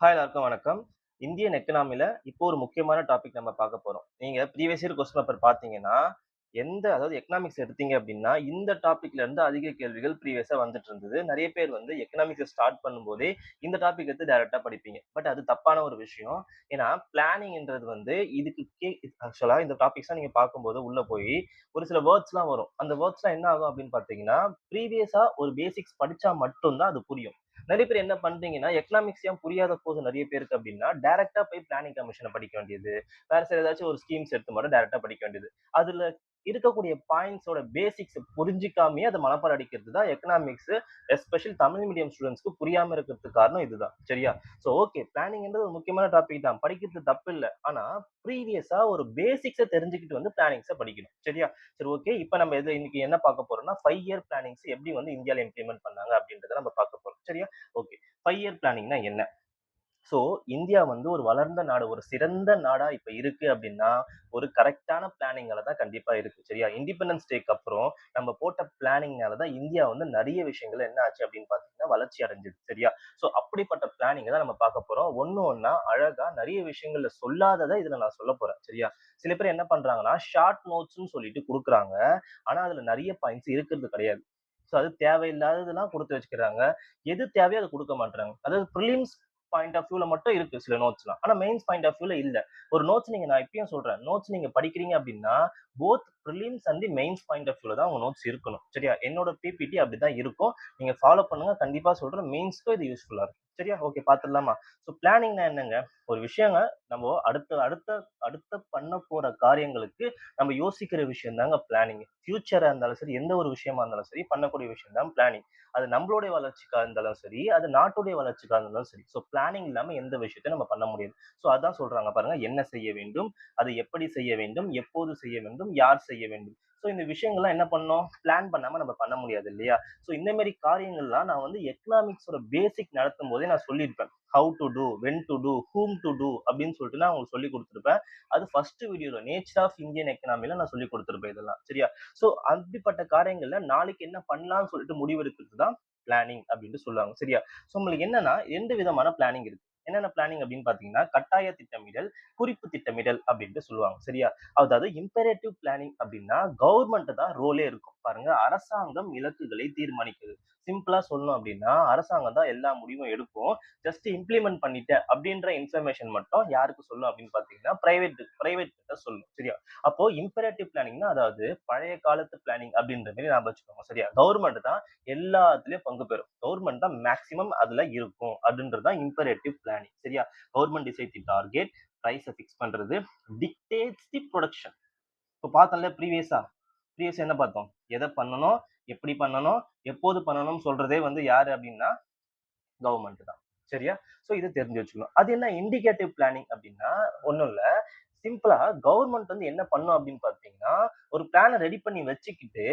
Hi எல்லாருக்கும் வணக்கம். Indian எக்கனாமில இப்போ ஒரு முக்கியமான டாபிக் நம்ம பார்க்க போறோம். நீங்க ப்ரீவியஸ் இயர் கொஸ்டின் பேப்பர் பார்த்தீங்கன்னா, அதாவது எக்கனாமிக்ஸ் எடுத்தீங்க அப்டின்னா, இந்த டாபிக்ல இருந்து அதிக கேள்விகள் ப்ரீவியஸா வந்துட்டு இருந்தது. நெறைய பேர் வந்து எக்கனாமிக்ஸ ஸ்டார்ட் பண்ணும்போதே இந்த டாபிக் எடுத்து டைரக்ட்டா படிப்பீங்க. பட் அது தப்பான ஒரு விஷயம். ஏன்னா, பிளானிங்ன்றது வந்து இதுக்கு ஆக்சுவலா இந்த டாபிக்ஸ்லாம் நீங்க பார்க்கும்போது உள்ள போய் ஒரு சில வேர்ட்ஸ்லாம் வரும். அந்த வேர்ட்ஸ்லாம் என்ன ஆகும் அப்டின்னு பார்த்தீங்கன்னா, ப்ரீவியஸா ஒரு பேசிக்ஸ் படிச்சா மட்டும் தான் அது புரியும். நெறைய பேர் என்ன பண்றீங்கன்னா, எக்கனாமிக்ஸ் ஏன் புரியாத போது நெறைய பேருக்கு அப்டின்னா, டைரக்ட்டா போய் பிளானிங் கமிஷன படிக்க வேண்டியது. வேற சில ஏதாச்சும் ஒரு ஸ்கீம்ஸ் எடுத்து மட்டும் டைரக்ட்டா படிக்க வேண்டியது. அதுல இருக்கக்கூடிய பாயிண்ட்ஸோட பேசிக்ஸ் புரிஞ்சுக்காமயே அத மனப்பாடம் அடிக்கிறது தான் எக்கனாமிக்ஸ் எஸ்பெஷல் தமிழ் மீடியம் ஸ்டூடண்ட்ஸ்க்கு புரியாம இருக்கிறதுக்கு காரணம் இதுதான். சரியா? சோ ஓகே பிளானிங்ன்றது ஒரு முக்கியமான டாபிக் தான். படிக்கிறது தப்பில்ல. ஆனா ப்ரீவியஸா ஒரு பேசிக்ஸ தெரிஞ்சுக்கிட்டு வந்து பிளானிங்ஸ படிக்கணும். சரியா? சரி ஓகே. இப்ப நம்ம இன்னைக்கு என்ன பார்க்க போறோம்னா, 5 இயர் பிளானிங்ஸ் எப்படி வந்து இந்தியால இம்ப்ளிமெண்ட் பண்ணாங்க அப்படின்றத நம்ம பார்க்க போறோம். சரியா? ஓகே. 5 இயர் பிளானிங்னா என்ன? சோ இந்தியா வந்து ஒரு வளர்ந்த நாடு, ஒரு சிறந்த நாடா இப்ப இருக்கு அப்படின்னா, ஒரு கரெக்ட்டான பிளானிங்கால தான் கண்டிப்பா இருக்கு. சரியா? இண்டிபெண்டன்ஸ் டேக்கு அப்புறம் நம்ம போட்ட பிளானிங்னால தான் இந்தியா வந்து நெறைய விஷயங்கள் என்ன ஆச்சு அப்படின்னு பார்த்தீங்கன்னா, வளர்ச்சி அடைஞ்சது. சரியா? சோ அப்படிப்பட்ட பிளானிங்க தான் நம்ம பார்க்க போறோம். ஒண்ணு ஒண்ணா அழகா நெறைய விஷயங்கள்ல சொல்லாதத இதுல நான் சொல்லப் போறேன். சரியா? சில பேர் என்ன பண்றாங்கன்னா, ஷார்ட் நோட்ஸ்ன்னு சொல்லிட்டு குடுக்குறாங்க. ஆனா அதுல நெறைய பாயிண்ட்ஸ் இருக்கிறது கிடையாது. சோ அது தேவையில்லாததெல்லாம் குடுத்து வச்சுக்கிறாங்க. எது தேவையோ அத குடுக்க மாட்றாங்க. அதாவது பிரிலிம்ஸ் பாயிண்ட் ஆஃப் வியூல மட்டும் இருக்கு சில நோட்ஸ்லாம். ஆனா மெயின்ஸ் பாயிண்ட் ஆஃப் வியூல இல்ல. ஒரு நோட்ஸ் நான் இப்பயும் சொல்றேன். நோட்ஸ் நீங்க படிக்கிறீங்க அப்டின்னா, both prelims and the mains point of வியூல தான் உங்க நோட்ஸ் இருக்கணும். சரியா? என்னோட பிபிடி அப்படிதான் இருக்கும். நீங்க ஃபாலோ பண்ணுங்க. கண்டிப்பா சொல்றேன். மெயின்ஸ்க்கும் இது யூஸ்ஃபுல்லா இருக்கும். சரியா? ஓகே பார்த்துடலாமா? சோ பிளானிங்னா என்னங்க? ஒரு விஷயங்க நம்ம அடுத்த அடுத்த அடுத்த பண்ண போற காரியங்களுக்கு நம்ம யோசிக்கிற விஷயம் தாங்க பிளானிங். ஃபியூச்சரா இருந்தாலும் சரி, எந்த ஒரு விஷயமா இருந்தாலும் சரி, பண்ணக்கூடிய விஷயம் தான் பிளானிங். அது நம்மளுடைய வளர்ச்சிக்கா இருந்தாலும் சரி, அது நாட்டுடைய வளர்ச்சிக்கா இருந்தாலும் சரி. சோ பிளானிங் இல்லாம எந்த விஷயத்தையும் நம்ம பண்ண முடியாது. சோ அதான் சொல்றாங்க பாருங்க. என்ன செய்ய வேண்டும்? அதை எப்படி செய்ய வேண்டும்? எப்போது செய்ய வேண்டும்? யார் செய்ய வேண்டும்? சோ இந்த விஷயங்கள்லாம் என்ன பண்ணணும்? பிளான் பண்ணாம நம்ம பண்ண முடியாது இல்லையா? சோ இந்த மாரி காரியங்கள்லாம் நான் வந்து எக்கனாமிக்ஸோட பேசிக் நடத்தும்போதே நான் சொல்லியிருப்பேன். How to do, when to do, whom to do அப்படின்னு சொல்லிட்டு நான் உங்களுக்கு சொல்லிக் குடுத்திருப்பேன். அது ஃபர்ஸ்ட் வீடியோல நேச்சர் ஆஃப் இந்தியன் எக்கனாமில நான் சொல்லிக் குடுத்திருப்பேன் இதெல்லாம். சரியா? சோ அப்படிப்பட்ட காரியங்கள்ல நாளைக்கு என்ன பண்ணலாம்னு சொல்லிட்டு முடிவெடுக்கிறது தான் பிளானிங் அப்படின்னு சொல்லுவாங்க. சரியா? சோ உங்களுக்கு என்னன்னா 2 விதமான பிளானிங் இருக்கு. என்னென்ன பிளானிங் அப்படின்னு பார்த்தீங்கன்னா, கட்டாய திட்டமிடல், குறிப்பு திட்டமிடல் அப்படின்ட்டு சொல்லுவாங்க. சரியா? அதாவது இம்பேரேட்டிவ் பிளானிங் அப்படின்னா கவர்ன்மெண்ட் தான் ரோலே இருக்கும். பாருங்க அரசாங்கம் இலக்குகளை தீர்மானிக்குது. சிம்பிளா சொல்லணும் அப்படின்னா, அரசாங்கம் தான் எல்லா முடிவும் எடுக்கும். ஜஸ்ட் இம்ப்ளிமெண்ட் பண்ணிட்டேன் அப்படின்ற இன்ஃபர்மேஷன் மட்டும் யாருக்கு சொல்லும் அப்படின்னு பார்த்தீங்கன்னா, பிரைவேட் கிட்ட சொல்லும். சரியா? அப்போ இம்பேரேட்டிவ் பிளானிங்னா அதாவது பழைய காலத்து பிளானிங் அப்படின்ற மாரி ஞாபகம் வச்சுக்கோங்க. சரியா? கவர்ன்மெண்ட் தான் எல்லாத்துலயும் பங்கு பெறும். கவர்ன்மெண்ட் தான் மேக்ஸிமம் அதுல இருக்கும். அப்படின்றது தான் இம்பேரேட்டிவ் பிளானிங். சரியா? கவர்ன்மெண்ட் டிசைட் தி டார்கெட், பிரைஸ பிக்ஸ் பண்றது, டிக்டேட்ஸ் தி புரொடக்ஷன். இப்ப பார்த்தோம்ல ப்ரீவியஸா என்ன பார்த்தோம்? எத பண்ணணும்? எப்படி பண்ணணும்? எப்போது பண்ணணும்னு சொல்றதே வந்து யாரு அப்படின்னா கவர்ன்மெண்ட் தான். சரியா? சோ இத தெரிஞ்சு வச்சுக்கணும். அது என்ன இண்டிகேட்டிவ் பிளானிங் அப்படின்னா, ஒண்ணும் இல்ல. சிம்பிளா கவர்ன்மெண்ட் வந்து என்ன பண்ணும் அப்படின்னு பார்த்தீங்கன்னா, ஒரு பிளான ரெடி பண்ணி வச்சுக்கிட்டு,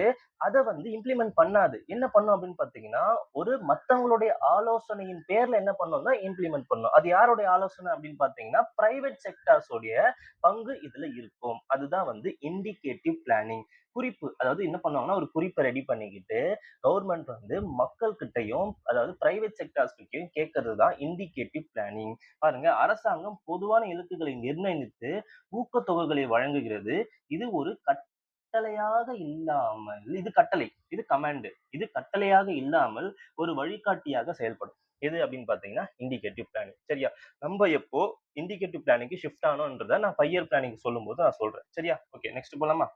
அத வந்து இம்ப்ளிமெண்ட் பண்ணாது. என்ன பண்ணும் அப்படின்னு பார்த்தீங்கன்னா, ஒரு மத்தவங்களுடைய ஆலோசனையின் பேர்ல என்ன பண்ணும்னா இம்ப்ளிமெண்ட் பண்ணும். அது யாருடைய ஆலோசனை அப்படின்னு பார்த்தீங்கன்னா, பிரைவேட் செக்டார்ஸ் உடைய பங்கு இதுல இருக்கும். அதுதான் வந்து இண்டிகேட்டிவ் பிளானிங். குறிப்பு. அதாவது என்ன பண்ணுவாங்கன்னா, ஒரு குறிப்ப ரெடி பண்ணிக்கிட்டு, கவர்ன்மெண்ட் வந்து மக்கள் கிட்டயும், அதாவது பிரைவேட் செக்டார்ஸ் கிட்டயும் கேட்கறது தான் இண்டிகேட்டிவ் பிளானிங். பாருங்க, அரசாங்கம் பொதுவான இலக்குகளை நிர்ணயித்து ஊக்கத்தொகைகளை வழங்குகிறது. இது ஒரு கட்டளையாக இல்லாமல் இது கட்டளை. இது கமாண்ட். இது கட்டளையாக இல்லாமல் ஒரு வழிகாட்டியாக செயல்படும். எது அப்படின்னு பார்த்தீங்கன்னா, இண்டிகேட்டிவ் பிளானிங். சரியா? நம்ம எப்போ இண்டிகேட்டிவ் பிளானிங்க்கு ஷிஃப்ட் ஆனோன்றத நான் 5 இயர் பிளானிங் சொல்லும்போது நான் சொல்றேன். சரியா? ஓகே. நெக்ஸ்ட் போலாமா?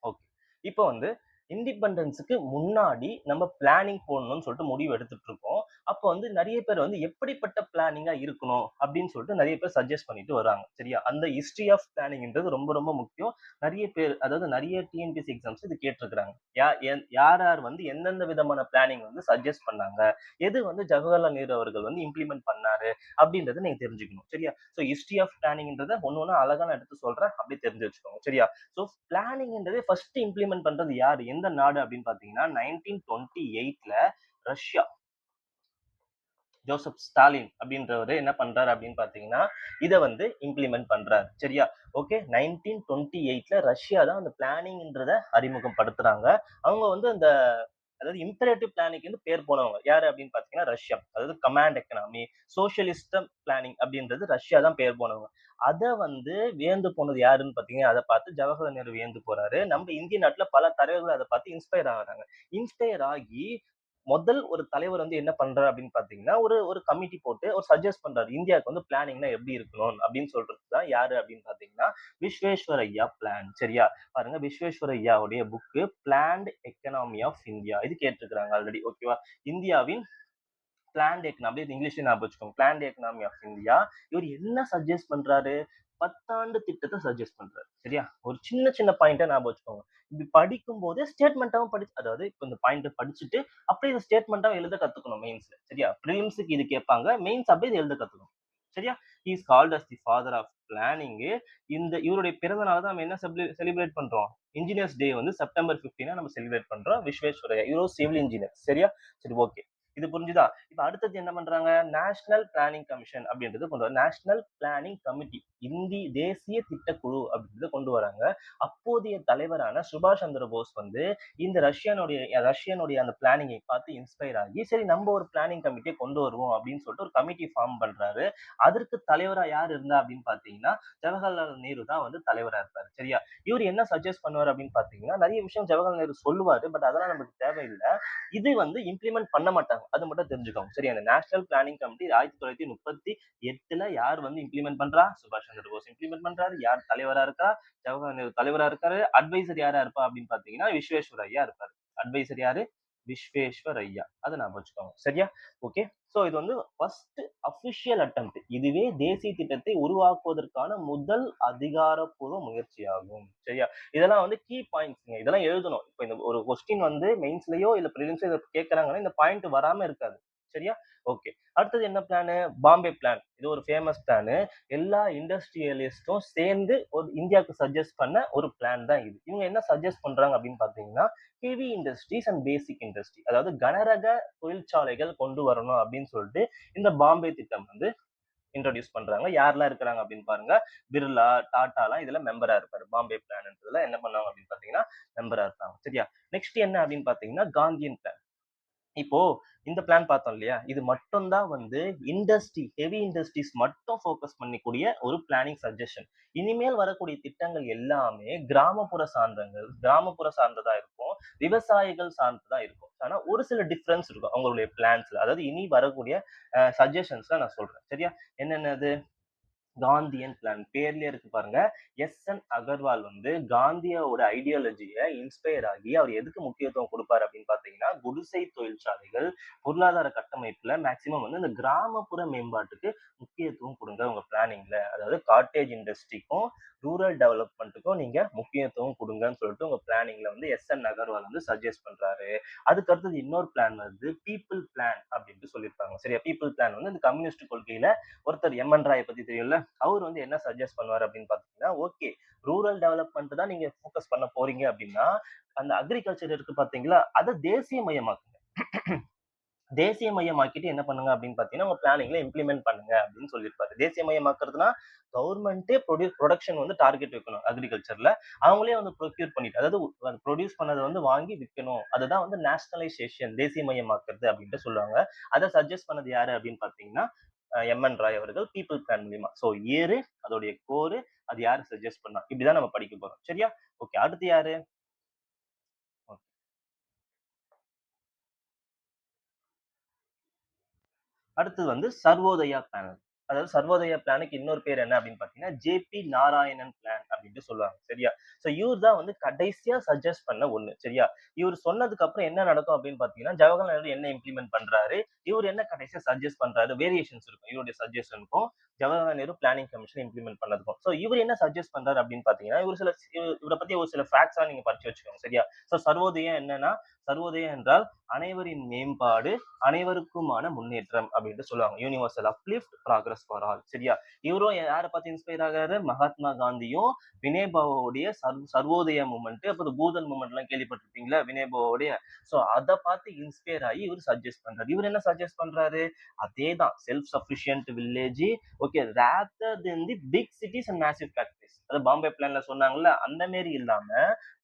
ஓகே. இப்ப வந்து இண்டிபெண்டன்ஸ்க்கு முன்னாடி நம்ம பிளானிங் போடணும்னு சொல்லிட்டு முடிவு எடுத்துட்டு இருக்கோம். அப்போ வந்து நெறைய பேர் வந்து எப்படிப்பட்ட பிளானிங்கா இருக்கணும் அப்படின்னு சொல்லிட்டு நெறைய பேர் சஜெஸ்ட் பண்ணிட்டு வராங்க. சரியா? அந்த ஹிஸ்டரி ஆஃப் பிளானிங்ன்றது ரொம்ப ரொம்ப முக்கியம். நெறைய பேர் அதாவது நெறைய டிஎன்பிஎஸ்சி எக்ஸாம்ஸ் இது கேட்டிருக்கிறாங்க. யார் யார் வந்து எந்தெந்த விதமான பிளானிங் வந்து சஜெஸ்ட் பண்ணாங்க? எது வந்து ஜவஹர்லால் நேரு அவர்கள் வந்து இம்ப்ளிமெண்ட் பண்ணாரு? அப்படின்றத நீங்க தெரிஞ்சுக்கணும். சரியா? சோ ஹிஸ்டரி ஆஃப் பிளானிங்ன்றத ஒண்ணு ஒண்ணா அழகா நான் எடுத்து சொல்றேன். அப்படியே தெரிஞ்சு வச்சுக்கோங்க. சரியா? சோ பிளானிங்ன்றதே ஃபர்ஸ்ட் இம்ப்ளிமெண்ட் பண்றது யாரு? எந்த நாடு அப்படின்னு பார்த்தீங்கன்னா, 1928ல ரஷ்யா. ஜோசப் ஸ்டாலின் அப்படின்றவரு என்ன பண்றாரு அப்படின்னு பார்த்தீங்கன்னா, இத வந்து இம்ப்ளிமெண்ட் பண்றாரு. சரியா? ஓகே. 1928ல ரஷ்யா தான் அந்த பிளானிங்ன்றத அறிமுகப்படுத்துறாங்க. அவங்க வந்து அந்த அதாவது இம்பரேட்டிவ் பிளானிங்க்கு வந்து பேர் போனவங்க யாரு அப்படின்னு பாத்தீங்கன்னா ரஷ்யா. அதாவது கமாண்ட் எக்கனாமி, சோசியலிஸ்டம் பிளானிங் அப்படின்றது ரஷ்யா தான் பேர் போனவங்க. அத வந்து வியந்து போனது யாருன்னு பாத்தீங்கன்னா, அத பார்த்து ஜவஹர்லால் நேரு வியந்து போறாரு. நம்ம இந்திய நாட்டுல பல தலைவர்கள் அத பார்த்து இன்ஸ்பயர் ஆகுறாங்க. இன்ஸ்பயர் ஆகி முதல் ஒரு தலைவர் வந்து என்ன பண்றாரு அப்படின்னு பாத்தீங்கன்னா, ஒரு ஒரு கமிட்டி போட்டு ஒரு சஜெஸ்ட் பண்றாரு. இந்தியாவுக்கு வந்து பிளானிங்னா எப்படி இருக்கணும் அப்படின்னு சொல்றது தான் யாரு அப்படின்னு பாத்தீங்கன்னா, விஸ்வேஸ்வரய்யா பிளான். சரியா? பாருங்க விஸ்வேஸ்வரய்யாவுடைய book planned economy of India. இது கேட்டிருக்கிறாங்க ஆல்ரெடி. ஓகேவா? இந்தியாவின் பிளான்ட் எக்கனாமி, இது இங்கிலீஷ்ல ஞாபகம் வச்சுக்கோங்க. Planned economy of India. இவர் என்ன சஜெஸ்ட் பண்றாரு? 10 ஆண்டு திட்டத்த சஜெஸ்ட் பண்றாரு. சரியா? ஒரு சின்ன சின்ன பாயிண்ட்ட ஞாபகம் வச்சுக்கோங்க. இப்படி படிக்கும்போதே ஸ்டேட்மென்ட்டாவும் அதாவது இப்ப இந்த பாயிண்ட்ட படிச்சுட்டு, அப்படியே இத ஸ்டேட்மென்ட்டாவும் எழுத கத்துக்கணும் மெயின்ஸ்ல. சரியா? பிரிலிம்ஸ்க்கு இது கேட்பாங்க. மெயின்ஸ் அப்படியே இத எழுத கத்துக்கணும். சரியா? He is called as the father of planning. இவருடைய பிறந்த நாள தான் நம்ம என்ன செலிப்ரேட் பண்றோம்? இன்ஜினியர்ஸ் டே வந்து செப்டம்பர் 15 நம்ம செலிப்ரேட் பண்றோம். விஸ்வேஸ்வரய்யா. இவரு ஒரு சிவில் இன்ஜினியர். சரியா? சரி, ஓகே. இது புரிஞ்சுதா? இப்ப அடுத்தது என்ன பண்றாங்க? நேஷனல் பிளானிங் கமிஷன் அப்படின்றது கொண்டு வர நேஷனல் பிளானிங் கமிட்டி. தேசிய திட்டக்குழு அப்படின்றத கொண்டு வராங்க. அப்போதைய தலைவரான சுபாஷ் சந்திர போஸ் வந்து இந்த ரஷ்யனுடைய அந்த பிளானிங்கை பார்த்து இன்ஸ்பயர் ஆகி, சரி நம்ம ஒரு பிளானிங் கமிட்டியை கொண்டு வருவோம் அப்படின்னு சொல்லிட்டு ஒரு கமிட்டி ஃபார்ம் பண்றாரு. அதற்கு தலைவரா யார் இருந்தா அப்படின்னு பாத்தீங்கன்னா, ஜவஹர்லால் நேரு தான் வந்து தலைவரா இருப்பாரு. சரியா? இவர் என்ன சஜெஸ்ட் பண்ணுவாரு அப்படின்னு பாத்தீங்கன்னா, நிறைய விஷயம் ஜவஹர்லால் நேரு சொல்லுவாரு. பட் அதெல்லாம் நமக்கு தேவையில்ல. இது வந்து இம்ப்ளிமெண்ட் பண்ண மாட்டாங்க. அது மட்டும் தெரிஞ்சுக்கோங்க. சரி, அந்த நேஷனல் பிளானிங் கமிட்டி 1938ல யார் வந்து இம்ப்ளிமெண்ட் பண்றா? சுபாஷ் சந்திர போஸ் இம்ப்ளிமெண்ட் பண்றாரு. யார் தலைவரா இருக்கா? ஜவஹர்லால் நேரு தலைவரா இருக்காரு. அட்வைசர் யாரா இருப்பா அப்படின்னு பாத்தீங்கன்னா, விஸ்வேஸ்வரய்யா இருப்பாரு. அட்வைசர் யாரு? விஸ்வேஸ்வரய்யா. அத ஞாபகம் வச்சுக்கோங்க. சரியா? ஓகே. சோ இது வந்து ஃபர்ஸ்ட் அபிஷியல் அட்டெம்ப்ட். இதுவே தேசிய திட்டத்தை உருவாக்குவதற்கான முதல் அதிகாரப்பூர்வ முயற்சியாகும். சரியா? இதெல்லாம் வந்து கீ பாயிண்ட்ஸ்ங்க. இதெல்லாம் எழுதணும். இப்ப இந்த ஒரு கொஸ்டின் வந்து மெயின்ஸ்லயோ இல்ல பிரிலிம்ஸ்லயோ இத கேட்கறாங்கன்னா, இந்த பாயிண்ட் வராம இருக்காது. சரியா? ஓகே. அடுத்தது என்ன பிளானு? பாம்பே பிளான். இது ஒரு ஃபேமஸ் பிளானு. எல்லா இண்டஸ்ட்ரியலிஸ்டும் சேர்ந்து ஒரு இந்தியாவுக்கு சஜெஸ்ட் பண்ண ஒரு பிளான் தான் இது. இவங்க என்ன சஜெஸ்ட் பண்றாங்க அப்படின்னு பாத்தீங்கன்னா, heavy industries and basic industry. அதாவது கனரக தொழிற்சாலைகள் கொண்டு வரணும் அப்படின்னு சொல்லிட்டு இந்த பாம்பே திட்டம் வந்து இன்ட்ரோடியூஸ் பண்றாங்க. யாரெல்லாம் இருக்கிறாங்க அப்படின்னு பாருங்க. பிர்லா, டாடாலாம் இதுல மெம்பரா இருப்பாரு. பாம்பே பிளான்ன்றதுல என்ன பண்ணுவாங்க அப்படின்னு பாத்தீங்கன்னா, மெம்பரா இருப்பாங்க. சரியா? நெக்ஸ்ட் என்ன அப்படின்னு பாத்தீங்கன்னா, காந்தியன் பிளான். இப்போ இந்த பிளான் பார்த்தோம் இல்லையா? இது மட்டும் தான் வந்து ஹெவி இண்டஸ்ட்ரீஸ் மட்டும் ஃபோக்கஸ் பண்ணிக்கூடிய ஒரு பிளானிங் சஜஷன். இனிமேல் வரக்கூடிய திட்டங்கள் எல்லாமே கிராமப்புற சார்ந்ததா இருக்கும். விவசாயிகள் சார்ந்ததா இருக்கும். ஆனா ஒரு சில டிஃபரன்ஸ் இருக்கும் அவங்களுடைய பிளான்ஸ்ல. அதாவது இனி வரக்கூடிய சஜஷன்ஸ்ல நான் சொல்றேன். சரியா? என்னென்னது? காந்தியன் பிளான். பேர்லயே இருக்கு பாருங்க. எஸ்.என். அகர்வால் வந்து காந்தியோட ஐடியாலஜிய இன்ஸ்பயர் ஆகி அவர் எதுக்கு முக்கியத்துவம் குடுப்பாரு அப்படின்னு பார்த்தீங்கன்னா, குடிசை தொழிற்சாலைகள், பொருளாதார கட்டமைப்புல மேக்ஸிமம் வந்து இந்த கிராமப்புற மேம்பாட்டுக்கு முக்கியத்துவம் குடுங்க உங்க பிளானிங்ல. அதாவது காட்டேஜ் இண்டஸ்ட்ரிக்கும், ரூரல் டெவலப்மென்ட்க்கும் நீங்க முக்கியத்துவம் குடுங்கன்னு சொல்லிட்டு உங்க பிளானிங்ல வந்து எஸ்.என். அகர்வால் வந்து சஜெஸ்ட் பண்றாரு. அதுக்கு அடுத்தது இன்னொரு பிளான் வந்து பீப்பிள் பிளான் அப்படின்ட்டு சொல்லியிருப்பாங்க. சரியா? பீப்பிள் பிளான் வந்து இந்த கம்யூனிஸ்ட் கொள்கையில ஒருத்தர் எம்.என். ராய பத்தி தெரியும்ல? அவர் வந்து என்ன சஜெஸ்ட் பண்ணுவாரு அப்படின்னு பாத்தீங்கன்னா, ஓகே, ரூரல் டெவலப்மெண்ட் தான் நீங்க ஃபோக்கஸ் பண்ண போறீங்க அப்படின்னா, அந்த அக்ரிகல்ச்சர் இருக்கு பாத்தீங்களா? அத தேசியமயமாக்குங்க. தேசியமயமாக்கிட்டு என்ன பண்ணுங்க அப்படின்னு பாத்தீங்கன்னா, உங்க பிளானிங்ல இம்ப்ளிமெண்ட் பண்ணுங்க அப்படின்னு சொல்லியிருப்பாரு. தேசியமயமாக்குறதுன்னா, கவர்மெண்ட்டே புரொடக்ஷன் வந்து டார்கெட் வைக்கணும் அக்ரிகல்ச்சர்ல. அவங்களே வந்து ப்ரொக்யூர் பண்ணிட்டு, அதாவது ப்ரொடியூஸ் பண்ணத வந்து வாங்கி விக்கணும். அதுதான் வந்து நேஷனலைசேஷன், தேசியமயமாக்குறது அப்படின்ட்டு சொல்லுவாங்க. அத சஜெஸ்ட் பண்ணது யாரு அப்படின்னு பாத்தீங்கன்னா, எம்.என். ராய் அவர்கள் பீப்பிள் பிளான் மூலியமா. சோ இயரு, அதோடைய கோரு, அது யாரு சஜெஸ்ட் பண்ணா? இப்படிதான் நம்ம படிக்க போறோம். சரியா? ஓகே. அடுத்து யாரு? அடுத்தது வந்து சர்வோதயா பிளான். அதாவது சர்வோதயா பிளானுக்கு இன்னொரு பேர் என்ன அப்படின்னு பாத்தீங்கன்னா, ஜே.பி. நாராயணன் பிளான் அப்படின்ட்டு சொல்லுவாங்க. சரியா? சோ இவர் தான் வந்து கடைசியா சஜெஸ்ட் பண்ண ஒண்ணு. சரியா? இவர் சொன்னதுக்கு அப்புறம் என்ன நடக்கும் அப்படின்னு பாத்தீங்கன்னா, ஜவஹர்லால் நேரு என்ன இம்ப்ளிமெண்ட் பண்றாரு? இவர் என்ன கடைசியா சஜெஸ்ட் பண்றாரு? வேரியேஷன்ஸ் இருக்கும். இவருடைய சஜஷனுக்கும், Jawaharlal Nehru planning commission implement பண்ணதுக்கும். சோ இவர் என்ன சஜெஸ்ட் பண்றாரு அப்படின்னு பாத்தீங்கன்னா, இவர பத்தி ஒரு சில ஃபேக்ட்ஸ்லாம் நீங்க படிச்சு வச்சுக்கோங்க. சரியா? சோ சர்வோதயம் என்னன்னா, சர்வோதயம் என்றால் அனைவரின் மேம்பாடு, அனைவருக்குமான முன்னேற்றம் அப்படின்ட்டு சொல்லுவாங்க. Universal uplift, progress for all. சரியா? இவரும் யார பார்த்து இன்ஸ்பயர் ஆகுறாரு? மகாத்மா காந்தியும், வினோபாவோடைய சர்வோதய மூமெண்ட், அப்புறம் பூதன் மூமெண்ட் எல்லாம் கேள்விப்பட்டிருப்பீங்களா வினோபாவோடைய. சோ அத பார்த்து இன்ஸ்பயர் ஆகி இவர் சஜஸ்ட் பண்றாரு. இவர் என்ன சஜஸ்ட் பண்றாரு? அதேதான் self sufficient village, okay, rather than the big cities and massive factories. அது பாம்பே பிளான்ல சொன்னாங்கல்ல, அந்த மாரி இல்லாம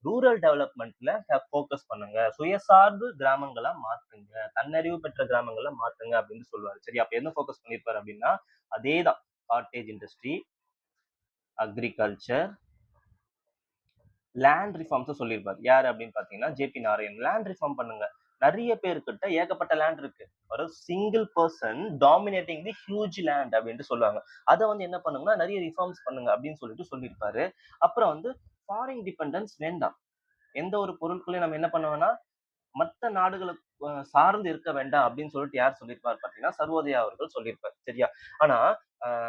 ரூரல் டெவலப்மெண்ட்ல ஃபோக்கஸ் பண்ணுங்க, சுயசார்பு கிராமங்களா மாத்துங்க, தன்னறிவு பெற்ற கிராமங்களா மாத்துங்க அப்படின்னு சொல்லுவாரு. சரி, அப்ப என்ன ஃபோக்கஸ் பண்ணிருப்பாரு அப்படின்னா, அதேதான் cottage industry, agriculture, land reforms சொல்லியிருப்பாரு. யாரு அப்படின்னு பாத்தீங்கன்னா ஜேபி நாராயண். லேண்ட் ரிஃபார்ம் பண்ணுங்க. நிறைய பேர்கிட்ட ஏகப்பட்ட லேண்ட் இருக்கு. ஒரு single person dominating the huge land அப்படின்ட்டு சொல்லுவாங்க. அதை வந்து என்ன பண்ணுங்கன்னா நிறைய ரிஃபார்ம்ஸ் பண்ணுங்க அப்படின்னு சொல்லிட்டு சொல்லியிருப்பாரு. அப்புறம் வந்து ஃபாரின் டிபெண்டன்ஸ் வேண்டாம். எந்த ஒரு பொருட்களையும் நம்ம என்ன பண்ணுவோம்னா மத்த நாடுகளுக்கு சார்ந்து இருக்க வேண்டாம் அப்படின்னு சொல்லிட்டு யார் சொல்லியிருப்பார் பாத்தீங்கன்னா சர்வோதயா அவர்கள் சொல்லியிருப்பார். சரியா? ஆனா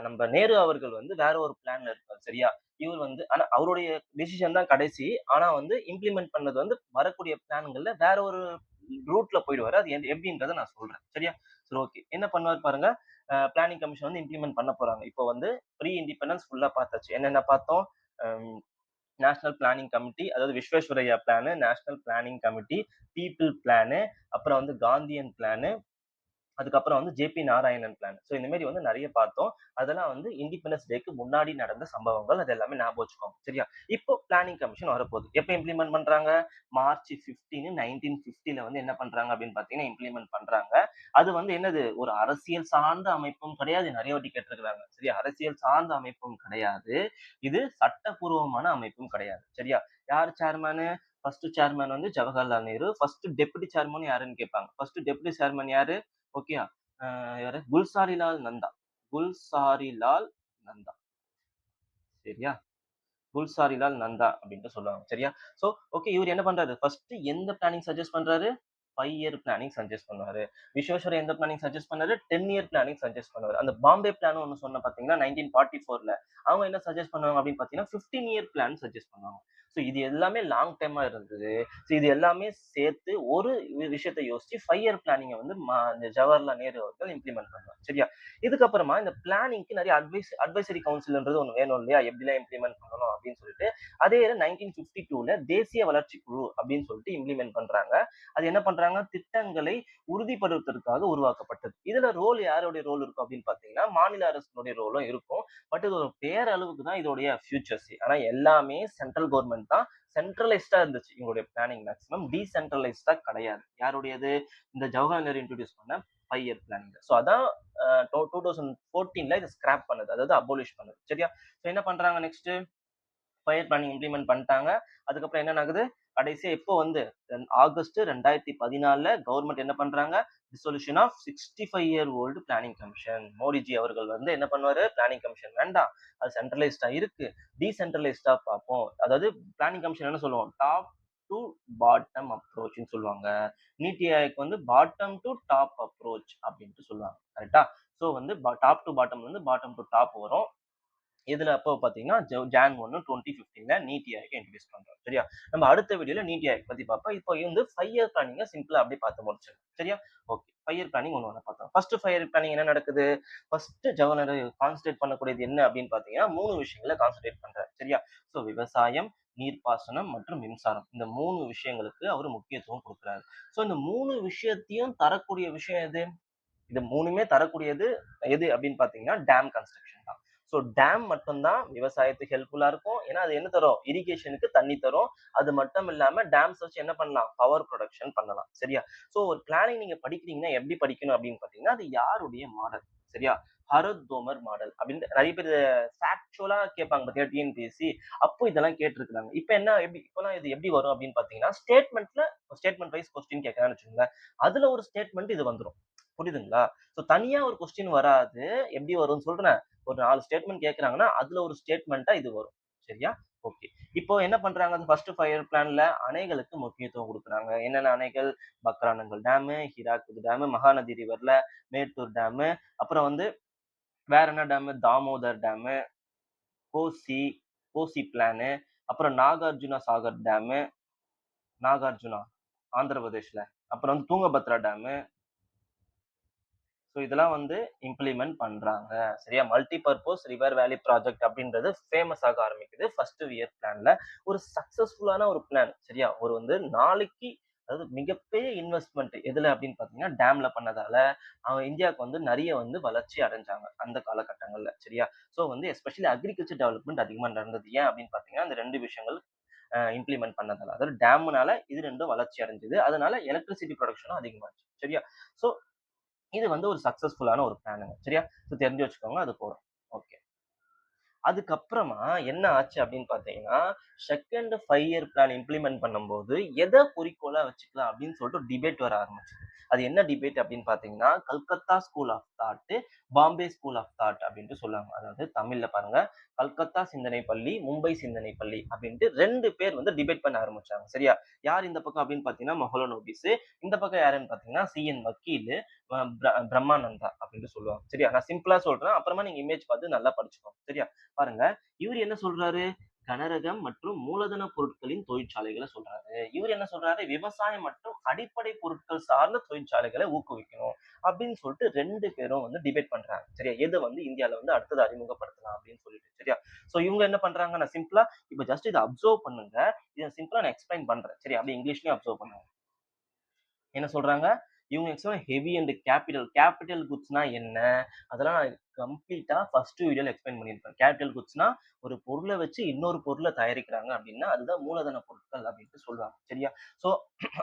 நம்ம நேரு அவர்கள் வந்து வேற ஒரு பிளான்ல இருப்பார். சரியா? இவர் வந்து ஆனா அவருடைய டிசிஷன் தான் கடைசி. ஆனா வந்து இம்ப்ளிமெண்ட் பண்ணது வந்து வரக்கூடிய பிளான்கள்ல வேற ஒரு ரூட்ல போயிடுவாரு. அது எப்படின்றத நான் சொல்றேன். சரியா? சரி, ஓகே. என்ன பண்ணுவார் பாருங்க. பிளானிங் கமிஷன் வந்து இம்ப்ளிமெண்ட் பண்ண போறாங்க. இப்போ வந்து ப்ரீ இண்டிபெண்டன்ஸ் ஃபுல்லா பார்த்தாச்சு. என்னென்ன பார்த்தோம்? நேஷனல் பிளானிங் கமிட்டி, அதாவது Visvesvaraya plan, national planning committee, people plan, அப்புறம் வந்து காந்தியன் பிளானு, அதுக்கப்புறம் வந்து ஜேபி நாராயணன் பிளான். ஸோ இந்த மாதிரி வந்து நிறைய பார்த்தோம். அதெல்லாம் வந்து இண்டிபெண்டன்ஸ் டேக்கு முன்னாடி நடந்த சம்பவங்கள். அது எல்லாமே ஞாபகம் வச்சுக்கோங்க. சரியா? இப்போ பிளானிங் கமிஷன் வரப்போகுது. எப்போ இம்ப்ளிமெண்ட் பண்றாங்க? மார்ச் 15 1950ல வந்து என்ன பண்றாங்க அப்படின்னு பாத்தீங்கன்னா இம்ப்ளிமெண்ட் பண்றாங்க. அது வந்து என்னது? ஒரு அரசியல் சார்ந்த அமைப்பும் கிடையாது. நிறைய வாட்டி கேட்டிருக்கிறாங்க. சரியா? அரசியல் சார்ந்த அமைப்பும் கிடையாது. இது சட்டபூர்வமான அமைப்பும் கிடையாது. சரியா? யார் சேர்மேனு? ஃபர்ஸ்ட் சேர்மேன் வந்து Jawaharlal Nehru. First deputy chairman யாருன்னு கேட்பாங்க. ஃபர்ஸ்ட் டெபுட்டி சேர்மன் யாரு? ஓகேயா? யாரு? குல்சாரிலால் நந்தா. குல்சாரிலால் நந்தா. சரியா? குல்சாரிலால் நந்தா அப்படின்ட்டு சொல்லுவாங்க. சரியா? சோ ஓகே, இவர் என்ன பண்றாரு? ஃபர்ஸ்ட் எந்த பிளானிங் சஜஸ்ட் பண்றாரு? 5 இயர் பிளானிங் சஜஸ்ட் பண்ணுவாரு. விஸ்வேஸ்வரய்யா எந்த பிளானிங் சஜஸ்ட் பண்ணாரு? 10 இயர் பிளானிங் சஜஸ்ட் பண்ணுவாரு. அந்த பாம்பே பிளான் ஒண்ணு சொன்ன பாத்தீங்கன்னா 1944ல அவங்க என்ன சஜஸ்ட் பண்ணுவாங்க அப்படின்னு பாத்தீங்கன்னா 15 இயர் பிளான் சஜஸ்ட் பண்ணுவாங்க. சோ இது எல்லாமே லாங் டைமா இருந்தது. சோ இது எல்லாமே சேர்த்து ஒரு விஷயத்தை யோசிச்சு 5 இயர் பிளானிங்க வந்து இந்த ஜவஹர்லால் நேரு அவர்கள் இம்ப்ளிமெண்ட் பண்ணுவாங்க. சரியா? இதுக்கப்புறமா இந்த பிளானிங்க்கு நிறைய அட்வைசரி கவுன்சில்ன்றது ஒண்ணு வேணும் இல்லையா? எப்படிலாம் இம்ப்ளிமெண்ட் பண்ணணும் அப்படின்னு சொல்லிட்டு அதே 1952ல தேசிய வளர்ச்சி குழு அப்படின்னு சொல்லிட்டு இம்ப்ளிமெண்ட் பண்றாங்க. அது என்ன பண்றாங்க? திட்டங்களை உறுதிப்படுத்துவதற்காக உருவாக்கப்பட்டது. இதுல யாருடைய ரோல் இருக்கும் அப்படின்னு பாத்தீங்கன்னா மாநில அரசுடைய ரோலும் இருக்கும். பட் இது ஒரு பேரளவுக்கு தான் இதோடைய ஃபியூச்சர்ஸ். ஆனா எல்லாமே சென்ட்ரல் கவர்மெண்ட் தான் சென்ட்ரலைஸ்டா இருந்துச்சு. இவங்களுடைய பிளானிங் மேக்ஸிமம் டீசென்ட்ரலைஸ்டா கிடையாது. யாருடையது? இந்த ஜவஹர்லால் நேரு இன்ட்ரோடியூஸ் பண்ண 5 இயர் பிளானிங். சோ அதான் 2014ல இதை ஸ்கிராப் பண்ணது, அதாவது அபோலிஷ் பண்ணது. சரியா? சோ என்ன பண்றாங்க நெக்ஸ்ட்? ஃபயர் பிளானிங் இம்ப்ளிமெண்ட் பண்ணிட்டாங்க. அதுக்கப்புறம் என்ன ஆகுது? கடைசியா இப்போ வந்து ஆகஸ்ட் 2014ல கவர்மெண்ட் என்ன பண்றாங்க? Dissolution of 65 year old planning commission. மோடிஜி அவர்கள் வந்து என்ன பண்ணுவாரு? பிளானிங் கமிஷன் வேண்டாம், அது சென்ட்ரலைஸ்டா இருக்கு, டீசென்ட்ரலைஸ்டா பார்ப்போம். அதாவது பிளானிங் கமிஷன் என்ன சொல்லுவோம்? டாப் டு பாட்டம் அப்ரோச்னு சொல்லுவாங்க. நீத்தி ஆயோக் வந்து பாட்டம் டு டாப் அப்ரோச் அப்படின்ட்டு சொல்லுவாங்க. கரெக்டா? சோ வந்து டாப் டு பாட்டம் வந்து பாட்டம் டு டாப் வரும். இதுல அப்போ பாத்தீங்கன்னா ஜான் 1 2015ல நீத்தி ஆயோக் இன்ட்ரோடியூஸ் பண்றோம். சரியா? நம்ம அடுத்த வீடியோல நீத்தி ஆயோக் பத்தி பார்ப்போம். இப்போ வந்து 5 இயர் பிளானிங்க சிம்பிளா அப்படியே பார்த்து முடிச்சிடலாம். சரியா? ஓகே. 5 இயர் பிளானிங் ஒண்ணு பார்த்தோம். ஃபர்ஸ்ட் 5 இயர் பிளானிங் என்ன நடக்குது? ஃபர்ஸ்ட் ஜவஹர்லால் நேரு கான்சன்ட்ரேட் பண்ணக்கூடியது என்ன அப்படின்னு பாத்தீங்கன்னா 3 விஷயங்களை கான்சன்ட்ரேட் பண்றாரு. சரியா? சோ விவசாயம், நீர்ப்பாசனம் மற்றும் மின்சாரம். இந்த 3 விஷயங்களுக்கு அவர் முக்கியத்துவம் கொடுக்குறாரு. சோ இந்த 3 விஷயத்தையும் தரக்கூடிய விஷயம் எது? இது 3மே தரக்கூடியது எது அப்படின்னு பாத்தீங்கன்னா டேம் கன்ஸ்ட்ரக்ஷன் தான். சோ டேம் மட்டும் தான் விவசாயத்துக்கு ஹெல்ப்ஃபுல்லா இருக்கும். ஏன்னா அது என்ன தரும்? இரிகேஷனுக்கு தண்ணி தரும். அது மட்டும் இல்லாம டேம்ஸ் வச்சு என்ன பண்ணலாம்? பவர் ப்ரொடக்ஷன் பண்ணலாம். சரியா? சோ ஒரு பிளானிங் நீங்க படிக்கிறீங்கன்னா எப்படி படிக்கணும் அப்படின்னு பாத்தீங்கன்னா அது யாருடைய மாடல்? சரியா? ஹரத் தோமர் மாடல் அப்படின்னு நிறைய பேர் ஃபேக்சுவலா கேட்பாங்க பாத்தியா டிஎன்பிஎஸ்சி. அப்போ இதெல்லாம் கேட்டிருக்காங்க. இப்ப என்ன எப்படி இப்பெல்லாம் இது எப்படி வரும் அப்படின்னு பாத்தீங்கன்னா ஸ்டேட்மெண்ட் வைஸ் கொஸ்டின் கேட்கறான்னு வச்சுக்கோங்களேன். அதுல ஒரு ஸ்டேட்மெண்ட் இது வந்துரும். புரியுதுங்களா? சோ தனியா ஒரு கொஸ்டின் வராது. எப்படி வரும்னு சொல்றேன். ஒரு 4 ஸ்டேட்மெண்ட் கேட்கறாங்கன்னா, அதுல ஒரு ஸ்டேட்மெண்ட்டா இது வரும். சரியா? ஓகே. இப்போ என்ன பண்றாங்க? அந்த ஃபர்ஸ்ட் 5 இயர் பிளான்ல அணைகளுக்கு முக்கியத்துவம் குடுக்குறாங்க. என்னென்ன அணைகள்? பக்ரானங்கல் டேமு, ஹிராக்குது டேமு, மகாநதி ரிவர்ல மேட்டூர் டேமு, அப்புறம் வந்து வேற என்ன dam? Damodar dam, Kosi, Kosi plan, அப்புறம் நாகார்ஜுனா சாகர் டேமு, நாகார்ஜுனா ஆந்திர பிரதேஷ்ல. அப்புறம் வந்து தூங்கபத்ரா டேமு, ஸோ இதெல்லாம் வந்து இம்ப்ளிமெண்ட் பண்றாங்க. சரியா? மல்டி பர்ப்போஸ் ரிவர் வேலி ப்ராஜெக்ட் அப்படின்றது ஃபேமஸ் ஆக ஆரம்பிக்குது. ஃபர்ஸ்ட் இயர் பிளான்ல. ஒரு சக்சஸ்ஃபுல்லான ஒரு பிளான். சரியா? ஒரு வந்து நாளைக்கு அதாவது மிகப்பெரிய இன்வெஸ்ட்மென்ட் எதுல அப்படின்னு பார்த்தீங்கன்னா, டேம்ல பண்ணதால, இந்தியாவுக்கு வந்து நெறைய வந்து வளர்ச்சி அடைஞ்சாங்க. அந்த காலகட்டங்கள்ல. சரியா? ஸோ வந்து எஸ்பெஷலி அக்ரிகல்ச்சர் டெவலப்மென்ட் அதிகமா நடந்தது. ஏன் அப்படின்னு பார்த்தீங்கன்னா, இந்த 2 விஷயங்கள் இம்ப்ளிமெண்ட் பண்ணதால. அதாவது டேம்னால இது 2ம் வளர்ச்சி அடைஞ்சது. அதனால எலக்ட்ரிசிட்டி புரொடக்ஷனும் அதிகமாச்சு. சரியா? ஸோ இது வந்து ஒரு சக்சஸ்ஃபுல்லான ஒரு பிளானுங்க. சரியா? ஸோ தெரிஞ்சு வச்சுக்கோங்க. அது போதும். ஓகே. அதுக்கப்புறமா என்ன ஆச்சு அப்படின்னு பார்த்தீங்கன்னா, 2ண்ட் 5 இயர் பிளான் இம்ப்ளிமெண்ட் பண்ணும்போது, எத குறிக்கோளா வச்சுக்கலாம் அப்படின்னு சொல்லிட்டு ஒரு டிபேட் வர ஆரம்பிச்சது. அது என்ன டிபேட் அப்படின்னு பார்த்தீங்கன்னா, Calcutta school of thought, Bombay school of thought அப்படின்ட்டு சொல்லுவாங்க. அதாவது தமிழ்ல பாருங்க, கல்கத்தா சிந்தனை பள்ளி, மும்பை சிந்தனை பள்ளி அப்படின்ட்டு 2 பேர் வந்து டிபேட் பண்ண ஆரம்பிச்சாங்க. சரியா? யார் இந்த பக்கம் அப்படின்னு பார்த்தீங்கன்னா, மொஹலனோபிஸ். இந்த பக்கம் யாருன்னு பார்த்தீங்கன்னா, சி.என். வக்கீலு, பிரம்மானந்தா அப்படின்ட்டு சொல்லுவாங்க. சரியா? நான் சிம்பிளா சொல்றேன். அப்புறமா நீங்க இமேஜ் பார்த்து நல்லா படிச்சுக்கோங்க. சரியா? பாருங்க. இவரு என்ன சொல்றாரு? கனரகம் மற்றும் மூலதன பொருட்களின் தொழிற்சாலைகள சொல்றாரு. இவரு என்ன சொல்றாரு? விவசாயம் மற்றும் அடிப்படை பொருட்கள் சார்ந்த தொழிற்சாலைகள ஊக்குவிக்கணும். அப்படின்னு சொல்லிட்டு 2 பேரும் வந்து டிபேட் பண்றாங்க. சரியா? எத வந்து இந்தியால வந்து அடுத்தது அறிமுகப்படுத்தலாம் அப்படின்னு சொல்லிட்டு. சரியா? சோ இவங்க என்ன பண்றாங்க? நான் சிம்பிளா இப்ப ஜஸ்ட் இத அப்சர்வ் பண்ணுங்க. இத சிம்பிளா நான் எக்ஸ்பிளைன் பண்றேன். சரியா? அப்படியே இங்கிலீஷ்லயும் அப்சர்வ் பண்ணுங்க. என்ன சொல்றாங்க? இவங்க ஆக்சுவலா ஹெவி அண்ட் கேப்பிட்டல். கேப்பிட்டல் குட்ஸ்னா என்ன? அதெல்லாம் நான் கம்ப்ளீட்டா ஃபர்ஸ்ட் வீடியோல எக்ஸ்பிளைன் பண்ணியிருப்பேன். கேப்பிட்டல் குட்ஸ்னா ஒரு பொருள வச்சு இன்னொரு பொருள தயாரிக்கிறாங்க அப்படின்னா, அதுதான் மூலதன பொருட்கள் அப்படின்ட்டு சொல்லுவாங்க. சரியா? சோ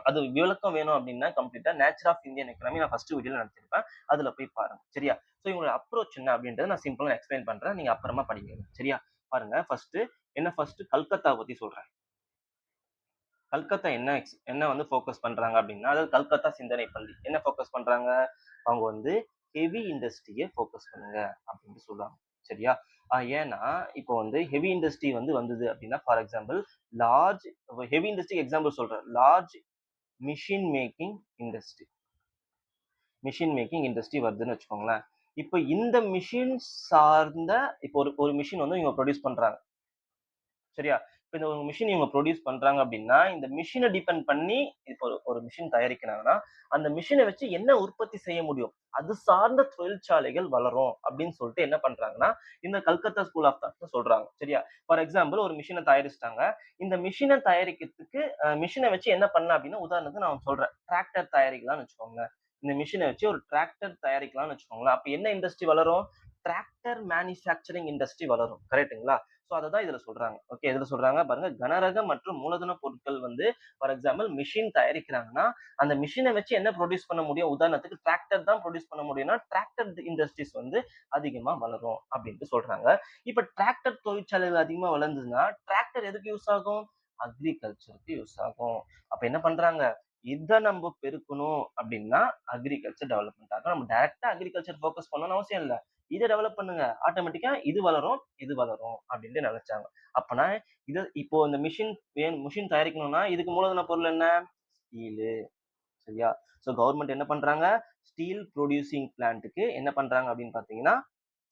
அது விளக்கம் வேணும் அப்படின்னா கம்ப்ளீட்டா நேச்சர் ஆஃப் இந்தியன் எக்கனாமி நான் ஃபர்ஸ்ட் வீடியோல நடத்திருப்பேன். அதுல போய் பாருங்க. சரியா? சோ இவங்களோட அப்ரோச் என்ன அப்படின்றத நான் சிம்பிளா எக்ஸ்பிளைன் பண்றேன். நீங்க அப்புறமா படிங்க. சரியா? பாருங்க ஃபர்ஸ்ட் கல்கத்தா பத்தி சொல்றேன். கல்கத்தா என்ன வந்து ஃபோக்கஸ் பண்றாங்க அப்படின்னா, அதாவது கல்கத்தா சிந்தனை பள்ளி. என்ன ஃபோக்கஸ் பண்றாங்க? அவங்க வந்து ஹெவி இண்டஸ்ட்ரிய ஃபோக்கஸ் பண்ணுங்க அப்படின்னு சொல்றாங்க. சரியா? ஏன்னா, இப்போ வந்து ஹெவி இண்டஸ்ட்ரி வந்து வந்தது அப்படின்னா, ஃபார் எக்ஸாம்பிள் லார்ஜ் ஹெவி இண்டஸ்ட்ரிக்கு எக்ஸாம்பிள் சொல்றேன். Large machine making industry. Machine making industry வருதுன்னு வச்சுக்கோங்களேன். இப்ப இந்த மிஷின் சார்ந்த இப்போ ஒரு ஒரு மிஷின் வந்து இவங்க ப்ரொடியூஸ் பண்றாங்க. சரியா? இப்ப இந்த ஒரு மிஷின் இவங்க ப்ரொடியூஸ் பண்றாங்க அப்படின்னா, இந்த மிஷின டிபெண்ட் பண்ணி இப்போ ஒரு மிஷின் தயாரிக்கிறாங்கன்னா, அந்த மிஷின வச்சு என்ன உற்பத்தி செய்ய முடியும்? அது சார்ந்த தொழிற்சாலைகள் வளரும் அப்படின்னு சொல்லிட்டு என்ன பண்றாங்கன்னா, இந்த கல்கத்தா ஸ்கூல் ஆஃப் தாட்ன்னு சொல்றாங்க. சரியா? ஃபார் எக்ஸாம்பிள் ஒரு மிஷின தயாரிச்சுட்டாங்க. இந்த மிஷின தயாரிக்கிறதுக்கு மிஷின வச்சு என்ன பண்ணலாம் அப்படின்னா, உதாரணத்துக்கு நான் சொல்றேன். டிராக்டர் தயாரிக்கலாம்னு வச்சுக்கோங்களேன். இந்த மிஷின வச்சு ஒரு டிராக்டர் தயாரிக்கலாம்னு வச்சுக்கோங்களேன். அப்ப என்ன இண்டஸ்ட்ரி வளரும்? டிராக்டர் மேனுஃபேக்சரிங் இண்டஸ்ட்ரி வளரும். கரெக்ட்டுங்களா? சோ அததான் இதுல சொல்றாங்க. ஓகே. இதுல சொல்றாங்க பாருங்க. கனரக மற்றும் மூலதன பொருட்கள் வந்து ஃபார் எக்ஸாம்பிள் மிஷின் தயாரிக்கிறாங்கன்னா, அந்த மிஷின வச்சு என்ன புரொடியூஸ் பண்ண முடியும்? உதாரணத்துக்கு டிராக்டர் தான் புரொடியூஸ் பண்ண முடியும்னா, டிராக்டர் இண்டஸ்ட்ரீஸ் வந்து அதிகமா வளரும் அப்டின்ட்டு சொல்றாங்க. இப்ப டிராக்டர் தொழிற்சாலைகள் அதிகமா வளர்ந்ததுன்னா, டிராக்டர் எதுக்கு யூஸ் ஆகும்? அக்ரிகல்ச்சருக்கு யூஸ் ஆகும். அப்ப என்ன பண்றாங்க? இத நம்ப பெருக்கணும் அப்டின்னா, அக்ரிகல்ச்சர் டெவலப்மெண்ட் ஆகும். நம்ம டைரக்ட்டா அக்ரிகல்ச்சர் ஃபோக்கஸ் பண்ணணும்னு அவசியம் இல்ல. இத டெவலப் பண்ணுங்க. ஆட்டோமேட்டிக்கா இது வளரும் அப்டின்ட்டு நெனச்சாங்க. அப்பனா இப்போ இந்த மிஷின் தயாரிக்கணும்னா, இதுக்கு மூலதன பொருள் என்ன? ஸ்டீலு. சரியா? சோ கவர்ன்மெண்ட் என்ன பண்றாங்க? ஸ்டீல் புரொடியூசிங் பிளான்ட்க்கு என்ன பண்றாங்க அப்டின்னு பார்த்தீங்கன்னா,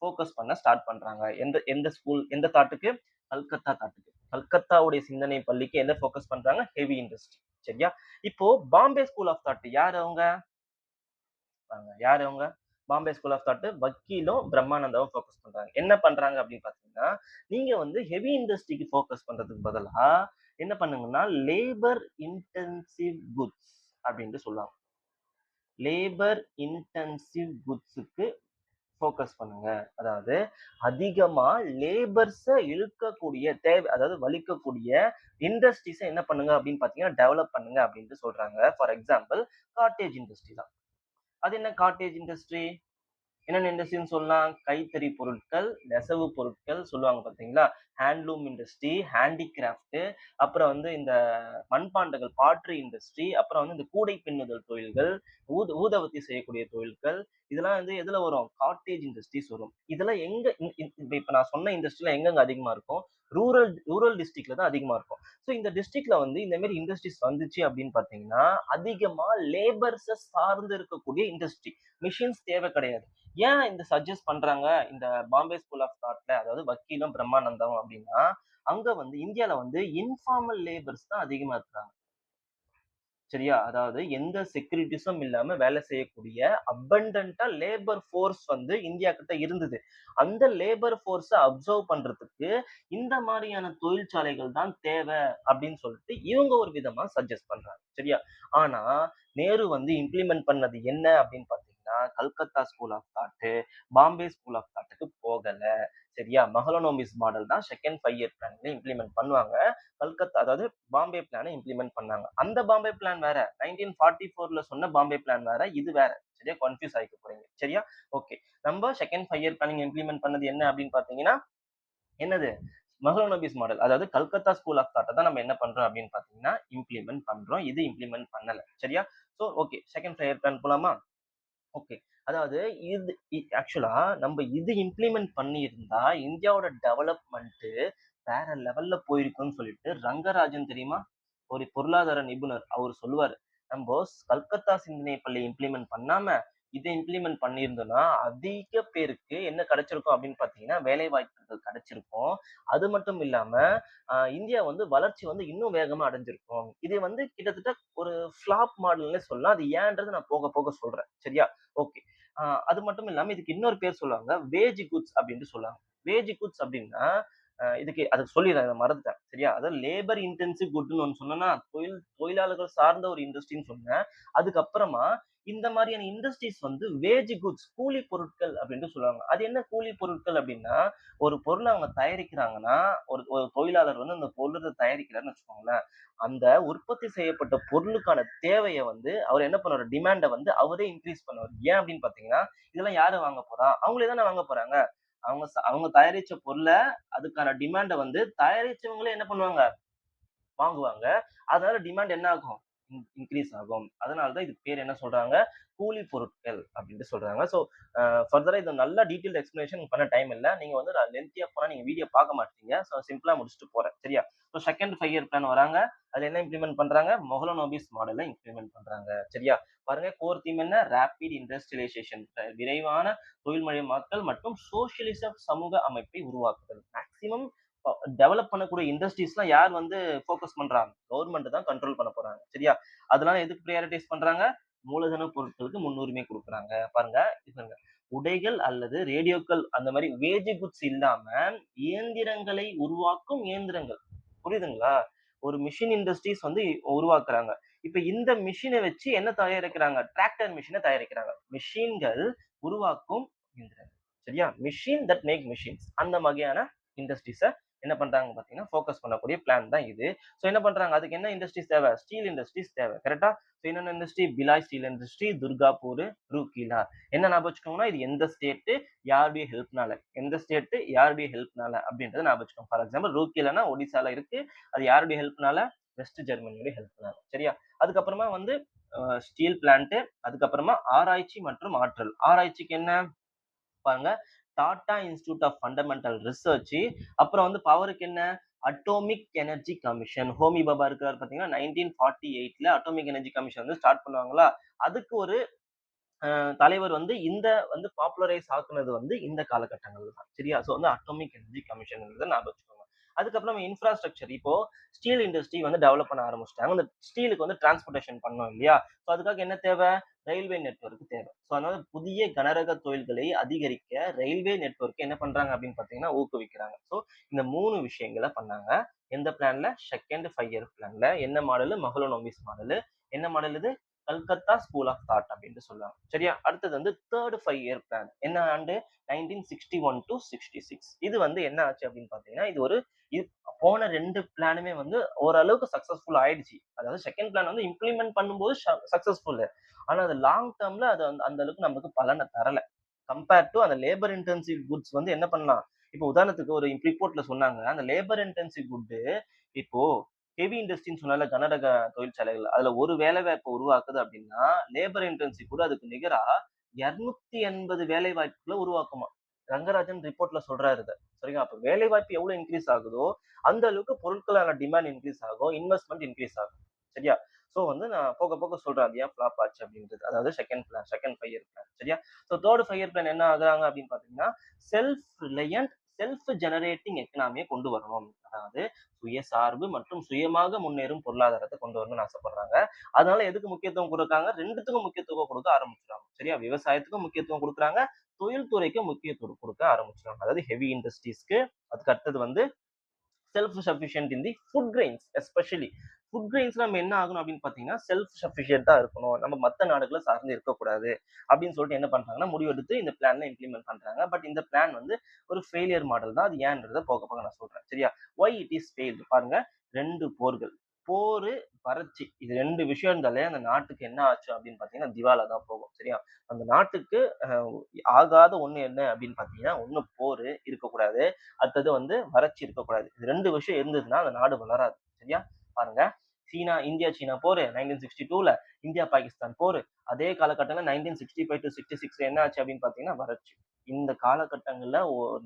ஃபோக்கஸ் பண்ண ஸ்டார்ட் பண்றாங்க. எந்த எந்த ஸ்கூல் எந்த தாட்டுக்கு? கல்கத்தா தாட்டுக்கு. கல்கத்தாவுடைய சிந்தனை பள்ளிக்கு எத ஃபோக்கஸ் பண்றாங்க? Heavy industry. சரியா? இப்போ பாம்பே ஸ்கூல் ஆஃப் தாட் யார் அவங்க? யாரு அவங்க? பாம்பே ஸ்கூல் ஆஃப் தாட் வக்கீலும், பிரம்மானந்தாவும் ஃபோக்கஸ் பண்றாங்க. என்ன பண்றாங்க அப்படின்னு பார்த்தீங்கன்னா, நீங்க வந்து ஹெவி இண்டஸ்ட்ரிக்கு ஃபோக்கஸ் பண்றதுக்கு பதிலா, என்ன பண்ணுங்கன்னா, லேபர் இன்டென்சிவ் குட்ஸ் அப்படின்ட்டு சொல்லுவாங்க. லேபர் இன்டென்சிவ் குட்ஸ்க்கு ஃபோக்கஸ் பண்ணுங்க. அதாவது அதிகமா லேபர்ஸ இழுக்கக்கூடிய அதாவது வலிக்கக்கூடிய இண்டஸ்ட்ரீஸ என்ன பண்ணுங்க அப்படின்னு பார்த்தீங்கன்னா, டெவலப் பண்ணுங்க அப்படின்ட்டு சொல்றாங்க. ஃபார் எக்ஸாம்பிள் காட்டேஜ் இண்டஸ்ட்ரி தான். அது என்ன காட்டேஜ் இண்டஸ்ட்ரி? என்னென்ன இண்டஸ்ட்ரின்னு சொல்லலாம்? கைத்தறி பொருட்கள், நெசவு பொருட்கள் சொல்லுவாங்க பார்த்தீங்களா? ஹேண்ட்லூம் இண்டஸ்ட்ரி, ஹேண்டிகிராஃப்ட், அப்புறம் வந்து இந்த மண்பாண்டங்கள் பாட்ரி இண்டஸ்ட்ரி, அப்புறம் வந்து இந்த கூடை பின்னுதல் தொழில்கள், ஊதவத்தி செய்யக்கூடிய தொழில்கள், இதெல்லாம் வந்து எதுல வரும்? காட்டேஜ் இண்டஸ்ட்ரீஸ் வரும். இதெல்லாம் எங்க இப்ப நான் சொன்ன இண்டஸ்ட்ரிலாம் எங்கெங்க அதிகமா இருக்கும்? ரூரல் டிஸ்ட்ரிக்ட்ல தான் அதிகமா இருக்கும். சோ இந்த டிஸ்ட்ரிக்ட்ல வந்து இந்த மாரி இண்டஸ்ட்ரீஸ் வந்துச்சு அப்படின்னு பார்த்தீங்கன்னா, அதிகமா லேபர்ஸ சார்ந்து இருக்கக்கூடிய இண்டஸ்ட்ரி. மிஷின்ஸ் தேவை கிடையாது. ஏன் இந்த சஜெஸ்ட் பண்றாங்க இந்த பாம்பே ஸ்கூல் ஆஃப் தாட்ல அதாவது வக்கீலும் பிரம்மானந்தம் அப்படின்னா அங்க வந்து இந்தியால வந்து இன்ஃபார்மல் லேபர்ஸ் தான் அதிகமா இருக்காங்க. சரியா? அதாவது எந்த செக்யூரிட்டீஸும் இல்லாம வேலை செய்யக்கூடிய அபண்டன்ட்டா லேபர் ஃபோர்ஸ் வந்து இந்தியா கிட்ட இருந்தது. அந்த லேபர் ஃபோர்ஸ அப்சர்வ் பண்றதுக்கு இந்த மாரியான தொழிற்சாலைகள் தான் தேவை அப்படின்னு சொல்லிட்டு இவங்க ஒரு விதமா சஜெஸ்ட் பண்றாங்க. சரியா? ஆனா நேரு வந்து இம்ப்ளிமெண்ட் பண்ணது என்ன அப்படின்னு பார்த்தீங்கன்னா, Calcutta school of thought, Bombay school of தாட்க்கு போகல. சரியா? மஹலனோபிஸ் மாடல் தான் செகண்ட் 5 இயர் பிளான்ல இம்ப்ளிமெண்ட் பண்ணுவாங்க. கல்கத்தா அதாவது பாம்பே பிளான இம்ப்ளிமெண்ட் பண்ணாங்க. அந்த பாம்பே பிளான் வேற. 1944ல சொன்ன பாம்பே பிளான் வேற. இது வேற. சரியா? கன்ஃப்யூஸ் ஆயிக்க போறீங்க. சரியா? ஓகே. நம்ம செகண்ட் 5 இயர் பிளானிங் இம்ப்ளிமெண்ட் பண்ணது என்ன அப்படின்னு பார்த்தீங்கன்னா, என்னது? மஹலனோபிஸ் மாடல். அதாவது கல்கத்தா ஸ்கூல் ஆஃப் தாட்ட தான் நம்ம என்ன பண்றோம் அப்படின்னு பார்த்தீங்கன்னா, இம்ப்ளிமெண்ட் பண்றோம். இது இம்ப்ளிமெண்ட் பண்ணல. சரியா? So okay. Second 5 year plan போலாமா? ஓகே. அதாவது இது ஆக்சுவலா நம்ம இது இம்ப்ளிமெண்ட் பண்ணியிருந்தா, இந்தியாவோட டெவலப்மென்ட் வேற லெவல்ல போயிருக்கும்னு சொல்லிட்டு ரங்கராஜன் தெரியுமா? ஒரு பொருளாதார நிபுணர். அவரு சொல்லுவாரு. நம்போ கல்கத்தா சிந்தனை பள்ளி இம்ப்ளிமெண்ட் பண்ணாம, இத இம்ப்ளிமெண்ட் பண்ணியிருந்தோம்னா, அதிக பேருக்கு என்ன கிடைச்சிருக்கும் அப்படின்னு பார்த்தீங்கன்னா, வேலை வாய்ப்புகள் கிடைச்சிருக்கும். அது மட்டும் இல்லாம, இந்தியா வந்து வளர்ச்சி வந்து இன்னும் வேகமா அடைஞ்சிருக்கும். இது வந்து கிட்டத்தட்ட ஒரு ஃப்ளாப் மாடல்னே சொல்லலாம். அது ஏன்றத நான் போக போக சொல்றேன். சரியா? ஓகே. அ அது மட்டும் இல்லாம இதுக்கு இன்னொரு பேர் சொல்லுவாங்க. வேஜ் குட்ஸ் அப்டின்ட்டு சொல்லுவாங்க. வேஜ் குட்ஸ் அப்டின்னா, அதுக்கு சொல்லிர்றேன். நான் மறந்துட்டேன். சரியா? அதாவது லேபர் இன்டென்சிவ் குட்ன்னு ஒண்ணு சொன்னேனா, தொழிலாளர்கள் சார்ந்த ஒரு இண்டஸ்ட்ரின்னு சொன்னேன். அதுக்கப்புறமா இந்த மாரியான இண்டஸ்ட்ரீஸ் வந்து வேஜ் குட்ஸ் கூலி பொருட்கள் அப்டின்ட்டு சொல்லுவாங்க. அது என்ன கூலி பொருட்கள் அப்டின்னா, ஒரு பொருள அவங்க தயாரிக்கிறாங்கன்னா, ஒரு ஒரு தொழிலாளர் வந்து அந்த பொருள தயாரிக்கிறார்ன்னு வச்சுக்கோங்களேன். அந்த உற்பத்தி செய்யப்பட்ட பொருளுக்கான தேவைய வந்து அவர் என்ன பண்ணுவாரு, டிமாண்ட வந்து அவரே இன்கிரீஸ் பண்ணுவாரு. ஏன் அப்படின்னு பார்த்தீங்கன்னா, இதெல்லாம் யாரு வாங்க போறா? அவங்களே தானே வாங்க போறாங்க. அவங்க தயாரிச்ச பொருள அதுக்கான டிமாண்ட வந்து தயாரிச்சவங்களே என்ன பண்ணுவாங்க? வாங்குவாங்க. அதனால டிமாண்ட் என்ன ஆகும்? இன்கிரீஸ் ஆகும். அதனால தான் இதுக்கு பேர் என்ன சொல்றாங்க? கூலி பொருட்கள் அப்டின்ட்டு சொல்றாங்க. ஸோ ஃபர்தரா இத நல்லா டீட்டெயில்ட் எக்ஸ்ப்ளனேஷன் பண்ண டைம் இல்ல. நீங்க வந்து லென்த்தியா போனா நீங்க வீடியோ பார்க்க மாட்டீங்க. ஸோ சிம்பிளா முடிச்சுட்டு போறேன். சரியா? ஸோ செகண்ட் 5 இயர் பிளான் வராங்க. அதுல என்ன இம்ப்ளிமெண்ட் பண்றாங்க? மொஹலனோபிஸ் மாடல இம்ப்ளிமெண்ட் பண்றாங்க. சரியா? பாருங்க கோர் தீம் என்ன? Rapid industrialisation. விரைவான தொழில்மயமாக்கல் மற்றும் சோஷியலிச சமூக அமைப்பை உருவாக்குதல். மேக்ஸிமம் டெவலப் பண்ணக்கூடிய இண்டஸ்ட்ரீஸ்லாம் யார் வந்து ஃபோக்கஸ் பண்றாங்க? கவர்ன்மெண்ட் தான் கண்ட்ரோல் பண்ண போறாங்க. சரியா? அதனால எதுக்கு பிரையாரிடைஸ் பண்றாங்க? மூலதன பொருட்களுக்கு முன்னுரிமை குடுக்குறாங்க. பாருங்க, இது பாருங்க. உடைகள் அல்லது ரேடியோக்கள் அந்த மாரி வேஜ் குட்ஸ் இல்லாம இயந்திரங்களை உருவாக்கும் இயந்திரங்கள். புரியுதுங்களா? ஒரு மிஷின் இண்டஸ்ட்ரீஸ் வந்து உருவாக்குறாங்க. இப்ப இந்த மிஷின வச்சு என்ன தயாரிக்கிறாங்க? டிராக்டர் மிஷின தயாரிக்கிறாங்க. மிஷின்கள் உருவாக்கும் இயந்திரங்கள். சரியா? Machine that make machines. அந்த வகையான இண்டஸ்ட்ரீஸ என்ன பண்றாங்க பார்த்தீங்கன்னா, ஃபோக்கஸ் பண்ணக்கூடிய பிளான் தான் இது. ஸோ என்ன பண்றாங்க? அதுக்கு என்ன இண்டஸ்ட்ரீஸ் தேவை? ஸ்டீல் இண்டஸ்ட்ரீஸ் தேவை. கரெக்ட்டா? ஸோ என்னென்ன industry? Bhilai steel industry, Durgapur, Rourkela. என்ன ஞாபகம் வச்சுக்கோங்கன்னா, இது எந்த ஸ்டேட், யாருடைய ஹெல்ப்னால. எந்த ஸ்டேட், யாருடைய ஹெல்ப்னால அப்படின்றத ஞாபகம் வச்சுக்கோங்க. ஃபார் எக்ஸாம்பிள் ரூர்கேலானா ஒடிசால இருக்கு. அது யாருடைய ஹெல்ப்னால? வெஸ்ட் ஜெர்மனியோட ஹெல்ப்னால. சரியா? அதுக்கப்புறமா வந்து ஸ்டீல் பிளான்ட், அதுக்கப்புறமா ஆராய்ச்சி மற்றும் ஆற்றல். ஆராய்ச்சிக்கு என்ன? பாருங்க. Tata Institute of Fundamental Research. அப்புறம் வந்து பவருக்கு என்ன? Atomic energy commission. Homi Bhabha இருக்கிறார் பார்த்தீங்கன்னா, 1948ல அட்டோமிக் எனர்ஜி கமிஷன் வந்து ஸ்டார்ட் பண்ணுவாங்களா? அதுக்கு ஒரு தலைவர் வந்து இந்த வந்து பாப்புலரைஸ் ஆக்குனது வந்து இந்த காலகட்டங்கள்ல தான். சரியா? ஸோ வந்து அட்டாமிக் எனர்ஜி கமிஷன்ன்றத ஞாபகம் வச்சுக்கோங்க. அதுக்கப்புறம் இன்ஃப்ராஸ்ட்ரக்சர். இப்போ ஸ்டீல் இண்டஸ்ட்ரி வந்து டெவலப் பண்ண ஆரம்பிச்சுட்டாங்க. அந்த ஸ்டீலுக்கு வந்து டிரான்ஸ்போர்டேஷன் பண்ணணும் இல்லையா? ஸோ அதுக்காக என்ன தேவை? ரயில்வே நெட்வொர்க் தேவை. ஸோ அதனால புதிய கனரக தொழில்களை அதிகரிக்க ரயில்வே நெட்வொர்க் என்ன பண்றாங்க அப்படின்னு பார்த்தீங்கன்னா, ஊக்குவிக்கிறாங்க. ஸோ இந்த 3 விஷயங்கள பண்ணாங்க. எந்த பிளான்ல? செகண்ட் 5 இயர் பிளான்ல. என்ன மாடலு? மஹ்லனோபிஸ் மாடலு. என்ன மாடல் இது? கல்கத்தா ஸ்கூல் ஆஃப் தாட் அப்படின்னு சொல்லுவாங்க. சரியா? அடுத்தது வந்து தேர்ட் 5 இயர் பிளான். என்ன ஆண்டு? 1961 to 66. இது வந்து என்ன ஆச்சு அப்படின்னு பார்த்தீங்கன்னா, இது ஒரு இது போன 2 பிளானுமே வந்து ஓரளவுக்கு சக்சஸ்ஃபுல் ஆயிடுச்சு. அதாவது செகண்ட் பிளான் வந்து இம்ப்ளிமெண்ட் பண்ணும்போது சக்சஸ்ஃபுல். ஆனா அது லாங் டெர்ம்ல அது அந்த அளவுக்கு நமக்கு பலன தரல. கம்பேர் டூ அந்த லேபர் இன்டென்சிவ் குட்ஸ் வந்து என்ன பண்ணலாம்? இப்போ உதாரணத்துக்கு ஒரு ரிப்போர்ட்ல சொன்னாங்க. அந்த லேபர் இன்டென்சிவ் குட் இப்போ ஹெவி இண்டஸ்ட்ரின்னு சொன்னேன்ல கனரக தொழிற்சாலைகள். அதுல ஒரு வேலைவாய்ப்ப உருவாக்குது அப்படின்னா, லேபர் இன்டென்சிவ் கூட அதுக்கு நிகரா 280 வேலைவாய்ப்புகள உருவாக்குமாம். ரங்கராஜன் ரிப்போர்ட்ல சொல்றாரு இத. சரிங்களா? அப்ப வேலைவாய்ப்பு எவ்வளவு இன்கிரீஸ் ஆகுதோ, அந்த அளவுக்கு பொருட்களான டிமாண்ட் இன்கிரீஸ் ஆகும். இன்வெஸ்ட்மென்ட் இன்கிரீஸ் ஆகும். சரியா? சோ வந்து நான் போக போக சொல்றேன். அது ஏன் ஃப்ளாப் ஆச்சு அப்படின்றது. அதாவது second plan, second 5 year plan. சரியா? சோ 3 5 இயர் பிளான் என்ன ஆகுறாங்க அப்படின்னு பார்த்தீங்கன்னா, செல்ஃப் ரிலையன்ட் செல்ஃப் ஜெனரேட்டிங் எக்கனாமியை கொண்டு வரணும். அதாவது சுயசார்பு மற்றும் சுயமாக முன்னேறும் பொருளாதாரத்தை கொண்டு வரணும்னு ஆசைப்படுறாங்க. அதனால எதுக்கு முக்கியத்துவம் கொடுக்காங்க? 2த்துக்கும் முக்கியத்துவம் கொடுக்க ஆரம்பிச்சுட்டாங்க. சரியா? விவசாயத்துக்கும் முக்கியத்துவம் கொடுக்குறாங்க. தொழில்துறைக்கு முக்கியத்துவம் கொடுக்க ஆரம்பிச்சுட்டாங்க. அதாவது ஹெவி இண்டஸ்ட்ரீஸ்க்கு, அதுக்கு அடுத்தது வந்து செல்ஃப் சஃபிஷியன்ட் இன் தி food grains especially. Food grains நம்ம என்ன ஆகணும் அப்படின்னு பார்த்தீங்கன்னா, செல்ஃப் சஃபிஷியன்ட்டா இருக்கணும். நம்ம மத்த நாடுகள சார்ந்து இருக்கக்கூடாது. அப்படின்னு சொல்லிட்டு என்ன பண்றாங்கன்னா, முடிவெடுத்து இந்த பிளான இம்ப்ளிமெண்ட் பண்றாங்க. பட் இந்த பிளான் வந்து ஒரு ஃபெயிலியர் மாடல் தான். அது ஏன்றத போக போக நான் சொல்றேன். சரியா? ஒய் இட் இஸ் ஃபெயில்டு பாருங்க. 2 போர்கள். போரு, வறட்சி. இது 2 விஷயம் இருந்தாலே அந்த நாட்டுக்கு என்ன ஆச்சு அப்படின்னு பார்த்தீங்கன்னா, திவாலா தான் போகும். சரியா? அந்த நாட்டுக்கு ஆகாத ஒண்ணு என்ன அப்படின்னு பார்த்தீங்கன்னா, ஒண்ணு போரு இருக்கக்கூடாது. அடுத்தது வந்து வறட்சி இருக்கக்கூடாது. இது 2 விஷயம் இருந்ததுன்னா அந்த நாடு வளராது. சரியா? பாருங்க. இந்தியா சீனா போரு 1962ல, இந்தியா பாகிஸ்தான் போரு. அதே காலகட்டத்துல 1965 to 66 என்ன ஆச்சு அப்படின்னு பார்த்தீங்கன்னா, வறட்சி. இந்த காலகட்டங்கள்ல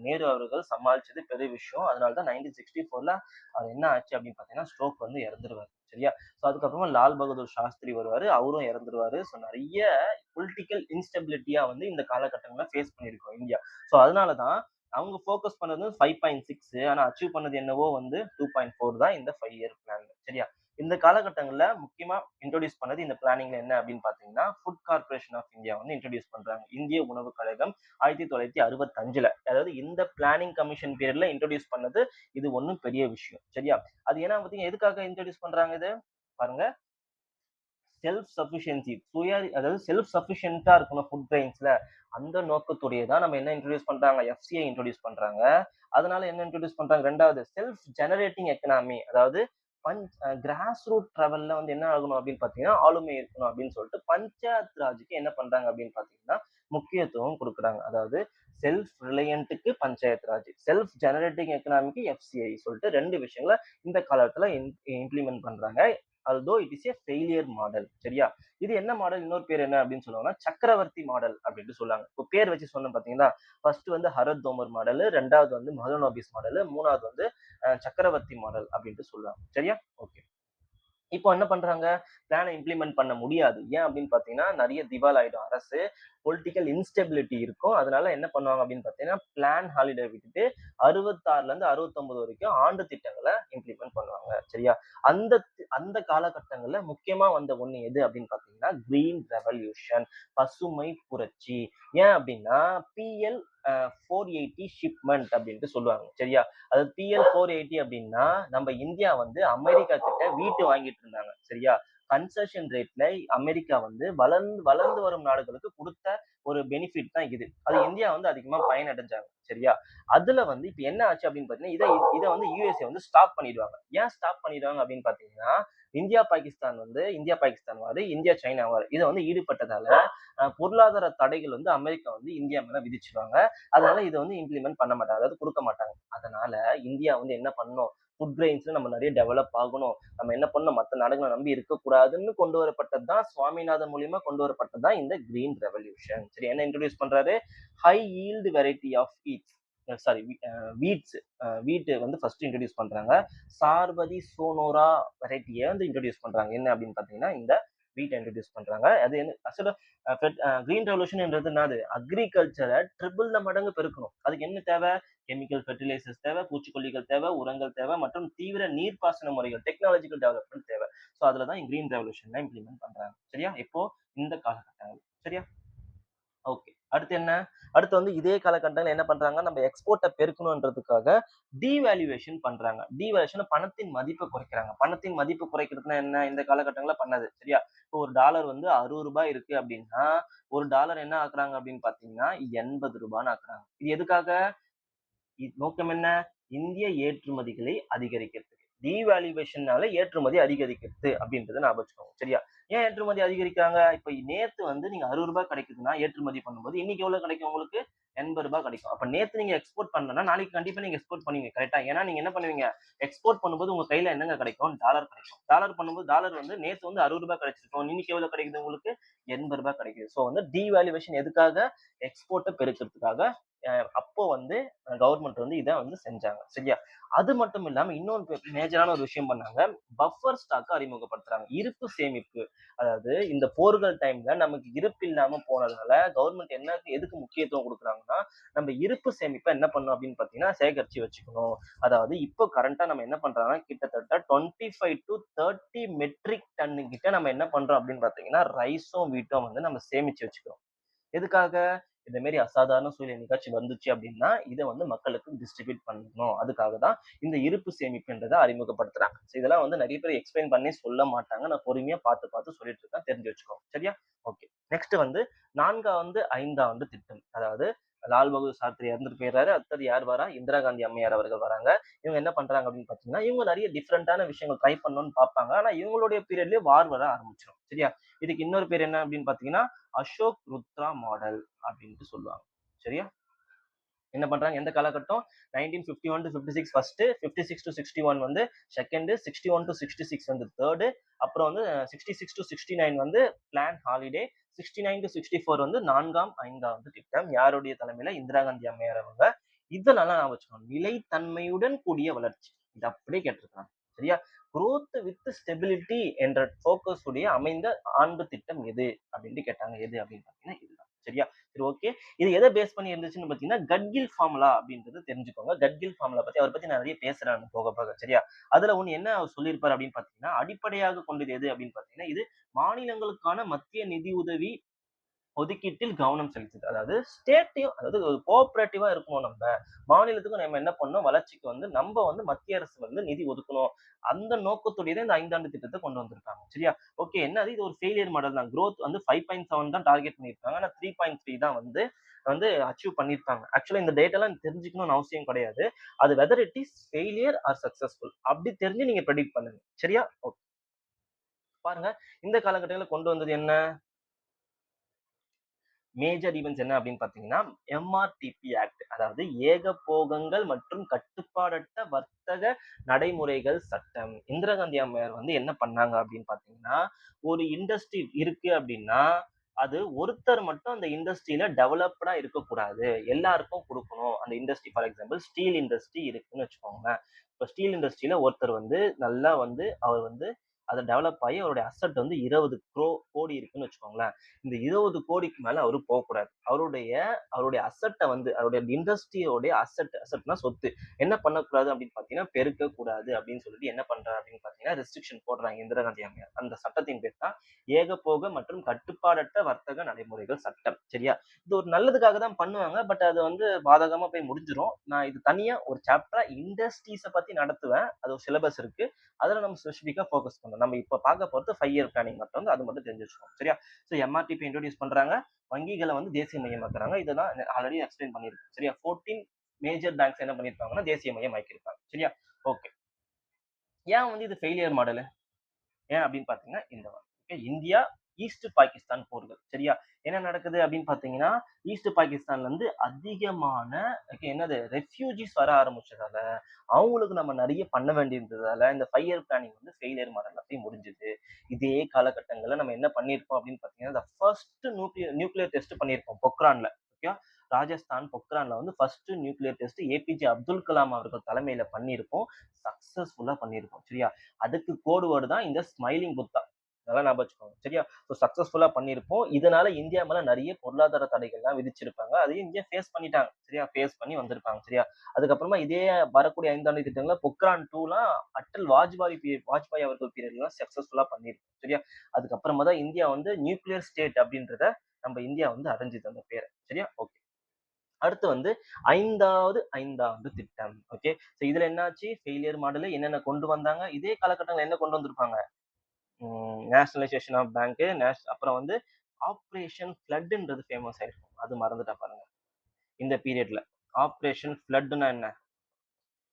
நேரு அவர்கள் சமாளிச்சது பெரிய விஷயம். அதனால தான் 1964ல அவர் என்ன ஆச்சு அப்படின்னு பார்த்தீங்கன்னா, ஸ்ட்ரோக் வந்து இறந்துருவாரு. சரியா? ஸோ அதுக்கப்புறமா லால் பகதூர் சாஸ்திரி வருவாரு. அவரும் இறந்துருவாரு. ஸோ நெறைய பொலிட்டிக்கல் இன்ஸ்டபிலிட்டியா வந்து இந்த காலகட்டங்கள்ல ஃபேஸ் பண்ணியிருக்கோம் இந்தியா. ஸோ அதனால தான் அவங்க ஃபோக்கஸ் பண்ணது 5.6 ஆனா அச்சீவ் பண்ணது என்னவோ வந்து 2.4 தான் இந்த 5 இயர் பிளான். சரியா? இந்த காலகட்டங்கள்ல முக்கியமா இன்ட்ரோடியூஸ் பண்ணது இந்த பிளானிங்ல என்ன அப்படின்னு பாத்தீங்கன்னா, ஃபுட் கார்ப்பரேஷன் ஆஃப் இந்தியா வந்து இன்ட்ரோடியூஸ் பண்றாங்க. இந்திய உணவு கழகம் 1965ல. அதாவது இந்த பிளானிங் கமிஷன் பீரியட்ல இன்ட்ரோடியூஸ் பண்ணது இது ஒண்ணும் பெரிய விஷயம். சரியா? அது ஏன்னா பாத்தீங்கன்னா எதுக்காக இன்ட்ரோடியூஸ் பண்றாங்க இது? பாருங்க. செல்ஃப் சஃபிஷியன்சி அதாவது செல்ஃப் சஃபிஷியன்ட்டா இருக்கணும் ஃபுட் கிரெயின்ஸ்ல. அந்த நோக்கத்தோடயே தான் நம்ம என்ன இன்ட்ரோடியூஸ் பண்றாங்க? எஃப்சிஐ இன்ட்ரோடியூஸ் பண்றாங்க. அதனால என்ன இன்ட்ரோடியூஸ் பண்றாங்க? 2வது செல்ஃப் ஜெனரேட்டிங் எக்கனாமி. அதாவது கிராஸ் ரூட் லெவல்ல வந்து என்ன ஆகணும் அப்படின்னு பார்த்தீங்கன்னா, ஆளுமை இருக்கணும் அப்படின்னு சொல்லிட்டு பஞ்சாயத் ராஜுக்கு என்ன பண்றாங்க அப்படின்னு பார்த்தீங்கன்னா, முக்கியத்துவம் குடுக்குறாங்க. அதாவது செல்ஃப் ரிலையன்ட்க்கு பஞ்சாயத் ராஜ், செல்ஃப் ஜெனரேட்டிங் எக்கனாமிக்கு எஃப்சிஐ சொல்லிட்டு 2 விஷயங்கள இந்த காலத்துல இம்ப்ளிமெண்ட் பண்றாங்க. Although it is a failure model. சரியா? இது என்ன மாடல்? இன்னொரு பேர் என்ன அப்படின்னு சொல்லுவாங்கன்னா, சக்கரவர்த்தி மாடல் அப்படின்ட்டு சொல்லுவாங்க. இப்போ பேர் வச்சு சொன்னேன் பார்த்தீங்களா? ஃபர்ஸ்ட் வந்து ஹரத் தோமர் மாடல், 2வது வந்து மஹலனோபிஸ் மாடல், 3வது வந்து சக்கரவர்த்தி மாடல் அப்படின்ட்டு சொல்லுவாங்க. சரியா? ஓகே. இப்போ என்ன பண்றாங்க? பிளான இம்ப்ளிமெண்ட் பண்ண முடியாது. ஏன் அப்படின்னு பார்த்தீங்கன்னா, நெறைய திவால் ஆயிடும் அரசு. பொலிட்டிக்கல் இன்ஸ்டபிலிட்டி இருக்கும். அதனால என்ன பண்ணுவாங்க அப்படின்னு பார்த்தீங்கன்னா, பிளான் ஹாலிடே விட்டுட்டு 66ல இருந்து 69 வரைக்கும் ஆண்டு திட்டங்கள இம்ப்ளிமெண்ட் பண்ணுவாங்க. சரியா? அந்த அந்த காலகட்டங்கள்ல முக்கியமா வந்த ஒண்ணு எது அப்படின்னு பார்த்தீங்கன்னா, கிரீன் ரெவல்யூஷன், பசுமை புரட்சி. ஏன் அப்படின்னா, பிஎல் 480 ஷிப்மென்ட் அப்படின்ட்டு சொல்லுவாங்க. சரியா? அதாவது பிஎல் 480 அப்படின்னா, நம்ம இந்தியா வந்து அமெரிக்கா கிட்ட வீட்டு வாங்கிட்டு இருந்தாங்க. சரியா? கன்செஷன் ரேட்ல அமெரிக்கா வந்து வளர்ந்து வளர்ந்து வரும் நாடுகளுக்கு குடுத்த ஒரு பெனிஃபிட் தான் இது. அது இந்தியா வந்து அதிகமா பயனடைஞ்சாங்க. சரியா? அதுல வந்து இப்ப என்ன ஆச்சு அப்படின்னு பார்த்தீங்கன்னா, இத வந்து யுஎஸ்ஏ வந்து ஸ்டாப் பண்ணிடுவாங்க. ஏன் ஸ்டாப் பண்ணிடுவாங்க அப்படின்னு பார்த்தீங்கன்னா, இந்தியா பாகிஸ்தான் வாரு, இந்தியா சைனா வாரு. இத வந்து ஈடுபட்டதால பொருளாதார தடைகள் வந்து அமெரிக்கா வந்து இந்தியா மேல விதிச்சுருவாங்க. அதனால இத வந்து இம்ப்ளிமெண்ட் பண்ண மாட்டாங்க. அதாவது குடுக்க மாட்டாங்க. அதனால இந்தியா வந்து என்ன பண்ணணும்? ஃபுட் கிரெயின்ஸ்ல நம்ம நெறைய டெவலப் ஆகணும். நம்ம என்ன பண்ணணும்? மத்த நாடுகள நம்பி இருக்கக்கூடாதுன்னு கொண்டு வரப்பட்டது தான் சுவாமிநாதன் மூலியமா கொண்டு வரப்பட்டது தான் இந்த கிரீன் ரெவல்யூஷன். சரி என்ன இன்ட்ரோடியூஸ் பண்றாரு? High yield variety of wheats. Sorry wheats wheat வந்து ஃபர்ஸ்ட் இன்ட்ரோடியூஸ் பண்றாங்க. சார்பதி சோனோரா வெரைட்டிய வந்து இன்ட்ரோடியூஸ் பண்றாங்க. என்ன அப்படின்னு பார்த்தீங்கன்னா, இந்த வீட்ட இன்ட்ரோடியூஸ் பண்றாங்க. அது என்ன ஆக்சுவலா கிரீன் ரெவல்யூஷன்ன்றது என்னது? அக்ரிகல்ச்சர ட்ரிபிள் த மடங்கு பெருக்கணும். அதுக்கு என்ன தேவை? கெமிக்கல் ஃபெர்டிலைசர்ஸ் தேவை, பூச்சிக்கொல்லிகள் தேவை, உரங்கள் தேவை மற்றும் தீவிர நீர்ப்பாசன முறைகள், டெக்னாலஜிக்கல் டெவலப்மென்ட் தேவை. ஸோ அதுல தான் கிரீன் ரெவல்யூஷன்ல இம்ப்ளிமெண்ட் பண்றாங்க. சரியா? இப்போ இந்த காலகட்டங்கள். சரியா? ஓகே. அடுத்து என்ன? அடுத்து வந்து இதே காலகட்டங்கள்ல என்ன பண்றாங்க? நம்ம எக்ஸ்போர்ட்ட பெருக்கணுன்றதுக்காக டீவேல்யூவேஷன் பண்றாங்க. டீவேல்யூவேஷன் பணத்தின் மதிப்ப குறைக்கிறாங்க. பணத்தின் மதிப்பு குறைக்கிறதுன்னா என்ன? இந்த காலகட்டங்கள்ல பண்ணது. சரியா? இப்போ ஒரு டாலர் வந்து ரூ. 60 இருக்கு அப்படின்னா, ஒரு டாலர் என்ன ஆக்குறாங்க அப்படின்னு பார்த்தீங்கன்னா, ரூ. 80ன்னு ஆக்குறாங்க. இது எதுக்காக? நோக்கம் என்ன? இந்திய ஏற்றுமதிகளை அதிகரிக்கிறதுக்கு. டீவேல்யூவேஷன்னால ஏற்றுமதி அதிகரிக்கிறது அப்படின்றத ஞாபகம் வச்சுக்கோங்க. சரியா? ஏன் ஏற்றுமதி அதிகரிக்கிறாங்க? இப்ப நேத்து வந்து நீங்க ரூ. 60 கிடைக்குதுன்னா ஏற்றுமதி பண்ணும்போது, இன்னைக்கு எவ்வளவு கிடைக்கும் உங்களுக்கு? ரூ. 80 கிடைக்கும். அப்ப நேத்து நீங்க எக்ஸ்போர்ட் பண்ணலன்னா, நாளைக்கு கண்டிப்பா நீங்க எக்ஸ்போர்ட் பண்ணுவீங்க. கரெக்ட்டா? ஏன்னா நீங்க என்ன பண்ணுவீங்க? எக்ஸ்போர்ட் பண்ணும்போது உங்க கையில என்னங்க கிடைக்கும்? டாலர் கிடைக்கும். டாலர் பண்ணும்போது டாலர் வந்து நேத்து வந்து ரூ. 60 கிடைச்சிருக்கும். இன்னைக்கு எவ்வளவு கிடைக்குது உங்களுக்கு? ரூ. 80 கிடைக்குது. சோ வந்து டீவேல்யூவேஷன் எதுக்காக? எக்ஸ்போர்ட்ட பெருக்கிறதுக்காக அப்போ வந்து கவர்மெண்ட் வந்து இத வந்து செஞ்சாங்க. சரியா? அது மட்டும் இல்லாம இன்னொரு மேஜரான ஒரு விஷயம் பண்ணாங்க. பஃபர் ஸ்டாக்க அறிமுகப்படுத்துறாங்க. இருப்பு சேமிப்பு. அதாவது இந்த போர்கள் டைம்ல நமக்கு இருப்பு இல்லாம போனதுனால கவர்மெண்ட் எதுக்கு முக்கியத்துவம் குடுக்குறாங்கன்னா, நம்ம இருப்பு சேமிப்ப என்ன பண்ணணும் அப்படின்னு பார்த்தீங்கன்னா, சேகரிச்சு வச்சுக்கணும். அதாவது இப்போ கரண்ட்டா நம்ம என்ன பண்றோம்னா, கிட்டத்தட்ட 25 டூ 30 மெட்ரிக் டன் கிட்ட நம்ம என்ன பண்றோம் அப்படின்னு பார்த்தீங்கன்னா, ரைஸும், வீட்டும் வந்து நம்ம சேமிச்சு வச்சுக்கிறோம். எதுக்காக? இந்த மாரி அசாதாரண சூழ்நிலை என்னைக்காச்சும் வந்துச்சு அப்படின்னா, இத வந்து மக்களுக்கு டிஸ்ட்ரிபியூட் பண்ணணும். அதுக்காக தான் இந்த இருப்பு சேமிப்புன்றத அறிமுகப்படுத்துறாங்க. இதெல்லாம் வந்து நெறைய பேர் எக்ஸ்ப்ளைன் பண்ணி சொல்ல மாட்டாங்க. நான் பொறுமையா பார்த்து, பார்த்து சொல்லிட்டு இருக்கேன். தெரிஞ்சு வச்சுக்கோங்க. சரியா? ஓகே. நெக்ஸ்ட் வந்து 4வது, 5வது திட்டம். அதாவது லால் பகதூர் சாஸ்திரி இறந்துட்டு போயிறாரு. அடுத்தது யார் வரா? இந்திரா காந்தி அம்மையார் அவர்கள் வராங்க. இவங்க என்ன பண்றாங்க அப்படின்னு பார்த்தீங்கன்னா, இவங்க நெறைய டிஃபரண்டான விஷயங்கள் ட்ரை பண்ணணும்னு பார்ப்பாங்க. ஆனா இவங்களுடைய பீரியட்லயே வார் வர ஆரம்பிச்சுரும். சரியா? இதுக்கு இன்னொரு பேர் என்ன அப்படின்னு பார்த்தீங்கன்னா, அசோக் ருத்ரா மாடல் அப்படின்ட்டு சொல்லுவாங்க. சரியா? என்ன பண்றாங்க? எந்த காலகட்டம்? 1951 to 56 ஃபர்ஸ்ட், 56 to 61 வந்து செகண்ட், 61 to 66 வந்து தேர்டு, அப்புறம் வந்து 66 to 69 வந்து பிளான் ஹாலிடே, 69 to 64 வந்து 4ஆம், 5வது திட்டம். யாருடைய தலைமையில? இந்திரா காந்தி அம்மையார் அவங்க. இத நல்லா ஞாபகம் வச்சுக்கணும். நிலைத்தன்மையுடன் கூடிய வளர்ச்சி. இது அப்படியே கேட்டிருக்காங்க. சரியா? குரோத் வித் ஸ்டெபிலிட்டி என்ற ஃபோக்கஸ் உடைய அமைந்த ஆண்டு திட்டம் எது? அப்படின்ட்டு கேட்டாங்க. எது அப்படின்னு பார்த்தீங்கன்னா இதுதான். சரியா? சரி ஓகே. இது எத பேஸ் பண்ணி இருந்துச்சுன்னு பார்த்தீங்கன்னா, கட்கில் ஃபார்முலா அப்படின்றது தெரிஞ்சுக்கோங்க. கட்கில் ஃபார்முலா பத்தி அவர பத்தி நான் நெறைய பேசுறேன் போக போக. சரியா? அதுல ஒண்ணு என்ன அவர் சொல்லியிருப்பாரு அப்படின்னு பார்த்தீங்கன்னா, அடிப்படையாக கொண்டது எது அப்படின்னு பார்த்தீங்கன்னா, இது மாநிலங்களுக்கான மத்திய நிதி உதவி ஒதுக்கீட்டில் கவனம் செலுத்துது. அதாவது ஸ்டேட்டையும் அதாவது ஒரு கோஆப்பரேட்டிவா இருக்கணும் நம்ப. மாநிலத்துக்கும் நம்ம என்ன பண்ணணும், வளர்ச்சிக்கு வந்து நம்ப வந்து மத்திய அரசு வந்து நிதி ஒதுக்கணும். அந்த நோக்கத்தோடயே தான் இந்த 5 ஆண்டு திட்டத்த கொண்டு வந்திருக்காங்க. சரியா? ஓகே. என்னது இது ஒரு ஃபெயிலியர் மாடல் தான். குரோத் வந்து 5.7 தான் டார்கெட் பண்ணியிருக்காங்க. ஆனா 3.3 தான் வந்து வந்து அச்சீவ் பண்ணியிருக்காங்க. ஆக்சுவலா இந்த டேட்டாலாம் தெரிஞ்சுக்கணும்னு அவசியம் கிடையாது. அது whether it is failure R successful அப்படி தெரிஞ்சு நீங்க பிரெடிக்ட் பண்ணுங்க. சரியா? ஓகே. பாருங்க இந்த காலகட்டத்தில கொண்டு வந்தது என்ன? மேஜர் ஈவென்ட்ஸ் என்ன அப்படின்னு பார்த்தீங்கன்னா, எம்ஆர்டிபி ஆக்ட். அதாவது ஏகபோகங்கள் மற்றும் கட்டுப்பாடற்ற வர்த்தக நடைமுறைகள் சட்டம். இந்திரா காந்தி அம்மையார் வந்து என்ன பண்ணாங்க அப்படின்னு பார்த்தீங்கன்னா, ஒரு இண்டஸ்ட்ரி இருக்கு அப்படின்னா, அது ஒருத்தர் மட்டும் அந்த இண்டஸ்ட்ரியில டெவலப்டா இருக்கக்கூடாது. எல்லாருக்கும் குடுக்கணும். அந்த industry for example steel industry இருக்குன்னு வச்சுக்கோங்களேன். இப்ப ஸ்டீல் இண்டஸ்ட்ரியில ஒருத்தர் வந்து நல்லா வந்து அவர் வந்து அத டெவலப் ஆயி அவருடைய அசெட் வந்து 20 கோடி இருக்குன்னு வச்சுக்கோங்களேன். இந்த 20 கோடிக்கு மேல அவரு போகக்கூடாது. அவருடைய அசெட்ட வந்து அவருடைய இண்டஸ்ட்ரியோடைய அசெட்னா சொத்து. என்ன பண்ணக்கூடாது அப்படின்னு பார்த்தீங்கன்னா, பெருக்கக்கூடாது அப்படின்னு சொல்லிட்டு என்ன பண்றாரு அப்படின்னு பார்த்தீங்கன்னா, ரெஸ்ட்ரிக்ஷன் போடுறாங்க இந்திரா காந்தி அம்மையார். அந்த சட்டத்தின் பேர் தான் ஏகபோக மற்றும் கட்டுப்பாடற்ற வர்த்தக நடைமுறைகள் சட்டம். சரியா? இது ஒரு நல்லதுக்காக தான் பண்ணுவாங்க. பட் அது வந்து பாதகமா போய் முடிஞ்சிரும். நான் இது தனியா ஒரு சாப்டரா இண்டஸ்ட்ரீஸ பத்தி நடத்துவேன். அது ஒரு சிலபஸ் இருக்கு. அதுல நம்ம ஸ்பெசிஃபிக்கா ஃபோக்கஸ் பண்ணணும். நம்ம இப்ப பார்க்க போறது 5 இயர் பிளானிங் மட்டும் வந்து அது மட்டும் தெரிஞ்சு வச்சுக்கோங்க. சரியா? ஸோ எம்ஆர்டிபி இன்ட்ரோடியூஸ் பண்றாங்க. வங்கிகள வந்து தேசியமயமாக்குறாங்க. இததான் ஆல்ரெடி எக்ஸ்பிளைன் பண்ணியிருக்கேன். சரியா? 14 மேஜர் பேங்க்ஸ் என்ன பண்ணியிருக்காங்கன்னா, தேசியமயமாக்கியிருக்காங்க. சரியா? ஓகே. ஏன் வந்து இது ஃபெயிலியர் மாடலு? ஏன் அப்படின்னு பார்த்தீங்கன்னா, இந்த ஓகே இந்தியா, ஈஸ்ட் பாகிஸ்தான் போர்கள். சரியா? என்ன நடக்குது அப்படின்னு பார்த்தீங்கன்னா, ஈஸ்ட் பாகிஸ்தான்ல இருந்து அதிகமான ஓகே என்னது ரெஃப்யூஜிஸ் வர ஆரம்பிச்சதால, அவங்களுக்கு நம்ம நெறைய பண்ண வேண்டியிருந்ததால, இந்த 5 இயர் பிளானிங் வந்து ஃபெயிலியர் மாடல்ல போய் முடிஞ்சுது. இதே காலகட்டங்கள்ல நம்ம என்ன பண்ணியிருக்கோம் அப்படின்னு பார்த்தீங்கன்னா, த ஃபர்ஸ்ட் நியூக்ளியர் டெஸ்ட் பண்ணியிருக்கோம் பொக்ரான்ல. ஓகே. ராஜஸ்தான் பொக்ரான்ல வந்து first nuclear test APJ Abdul Kalam அவர்கள் தலைமையில பண்ணியிருக்கோம். சக்சஸ்ஃபுல்லா பண்ணியிருக்கோம். சரியா? அதுக்கு கோடு வேர்டு தான் இந்த ஸ்மைலிங் புத்தா. நல்லா ஞாபகம் வச்சுக்கோங்க. சரியா? ஸோ சக்சஸ்ஃபுல்லா பண்ணியிருப்போம். இதனால இந்தியா மேல நெறைய பொருளாதார தடைகள்லாம் விதிச்சிருப்பாங்க. அதையும் இந்தியா ஃபேஸ் பண்ணிட்டாங்க. சரியா? ஃபேஸ் பண்ணி வந்திருக்காங்க. சரியா? அதுக்கப்புறமா இதே வரக்கூடிய 5 ஆண்டு திட்டங்கள்ல பொக்ரான் 2லாம் அட்டல் வாஜ்பாய் அவர்கள் பீரியட்லாம் சக்சஸ்ஃபுல்லா பண்ணியிருக்கோம். சரியா? அதுக்கப்புறமா தான் இந்தியா வந்து நியூக்ளியர் ஸ்டேட் அப்படின்றத நம்ம இந்தியா வந்து அடைஞ்சது அந்த பேர. சரியா? ஓகே. அடுத்து வந்து 5வது திட்டம். ஓகே. சோ இதுல என்னாச்சு? ஃபெயிலியர் மாடல் என்னென்ன கொண்டு வந்தாங்க? இதே காலகட்டங்கள்ல என்ன கொண்டு வந்திருப்பாங்க? நேஷனலைசேஷன் ஆஃப் பேங்க், அப்புறம் வந்து ஆப்பரேஷன் ஃப்ளட்ன்றது ஃபேமஸ் ஆயிருக்கும். அது மறந்துட்டேன் பாருங்க. இந்த பீரியட்ல. ஆப்பரேஷன் ஃப்ளட்னா என்ன?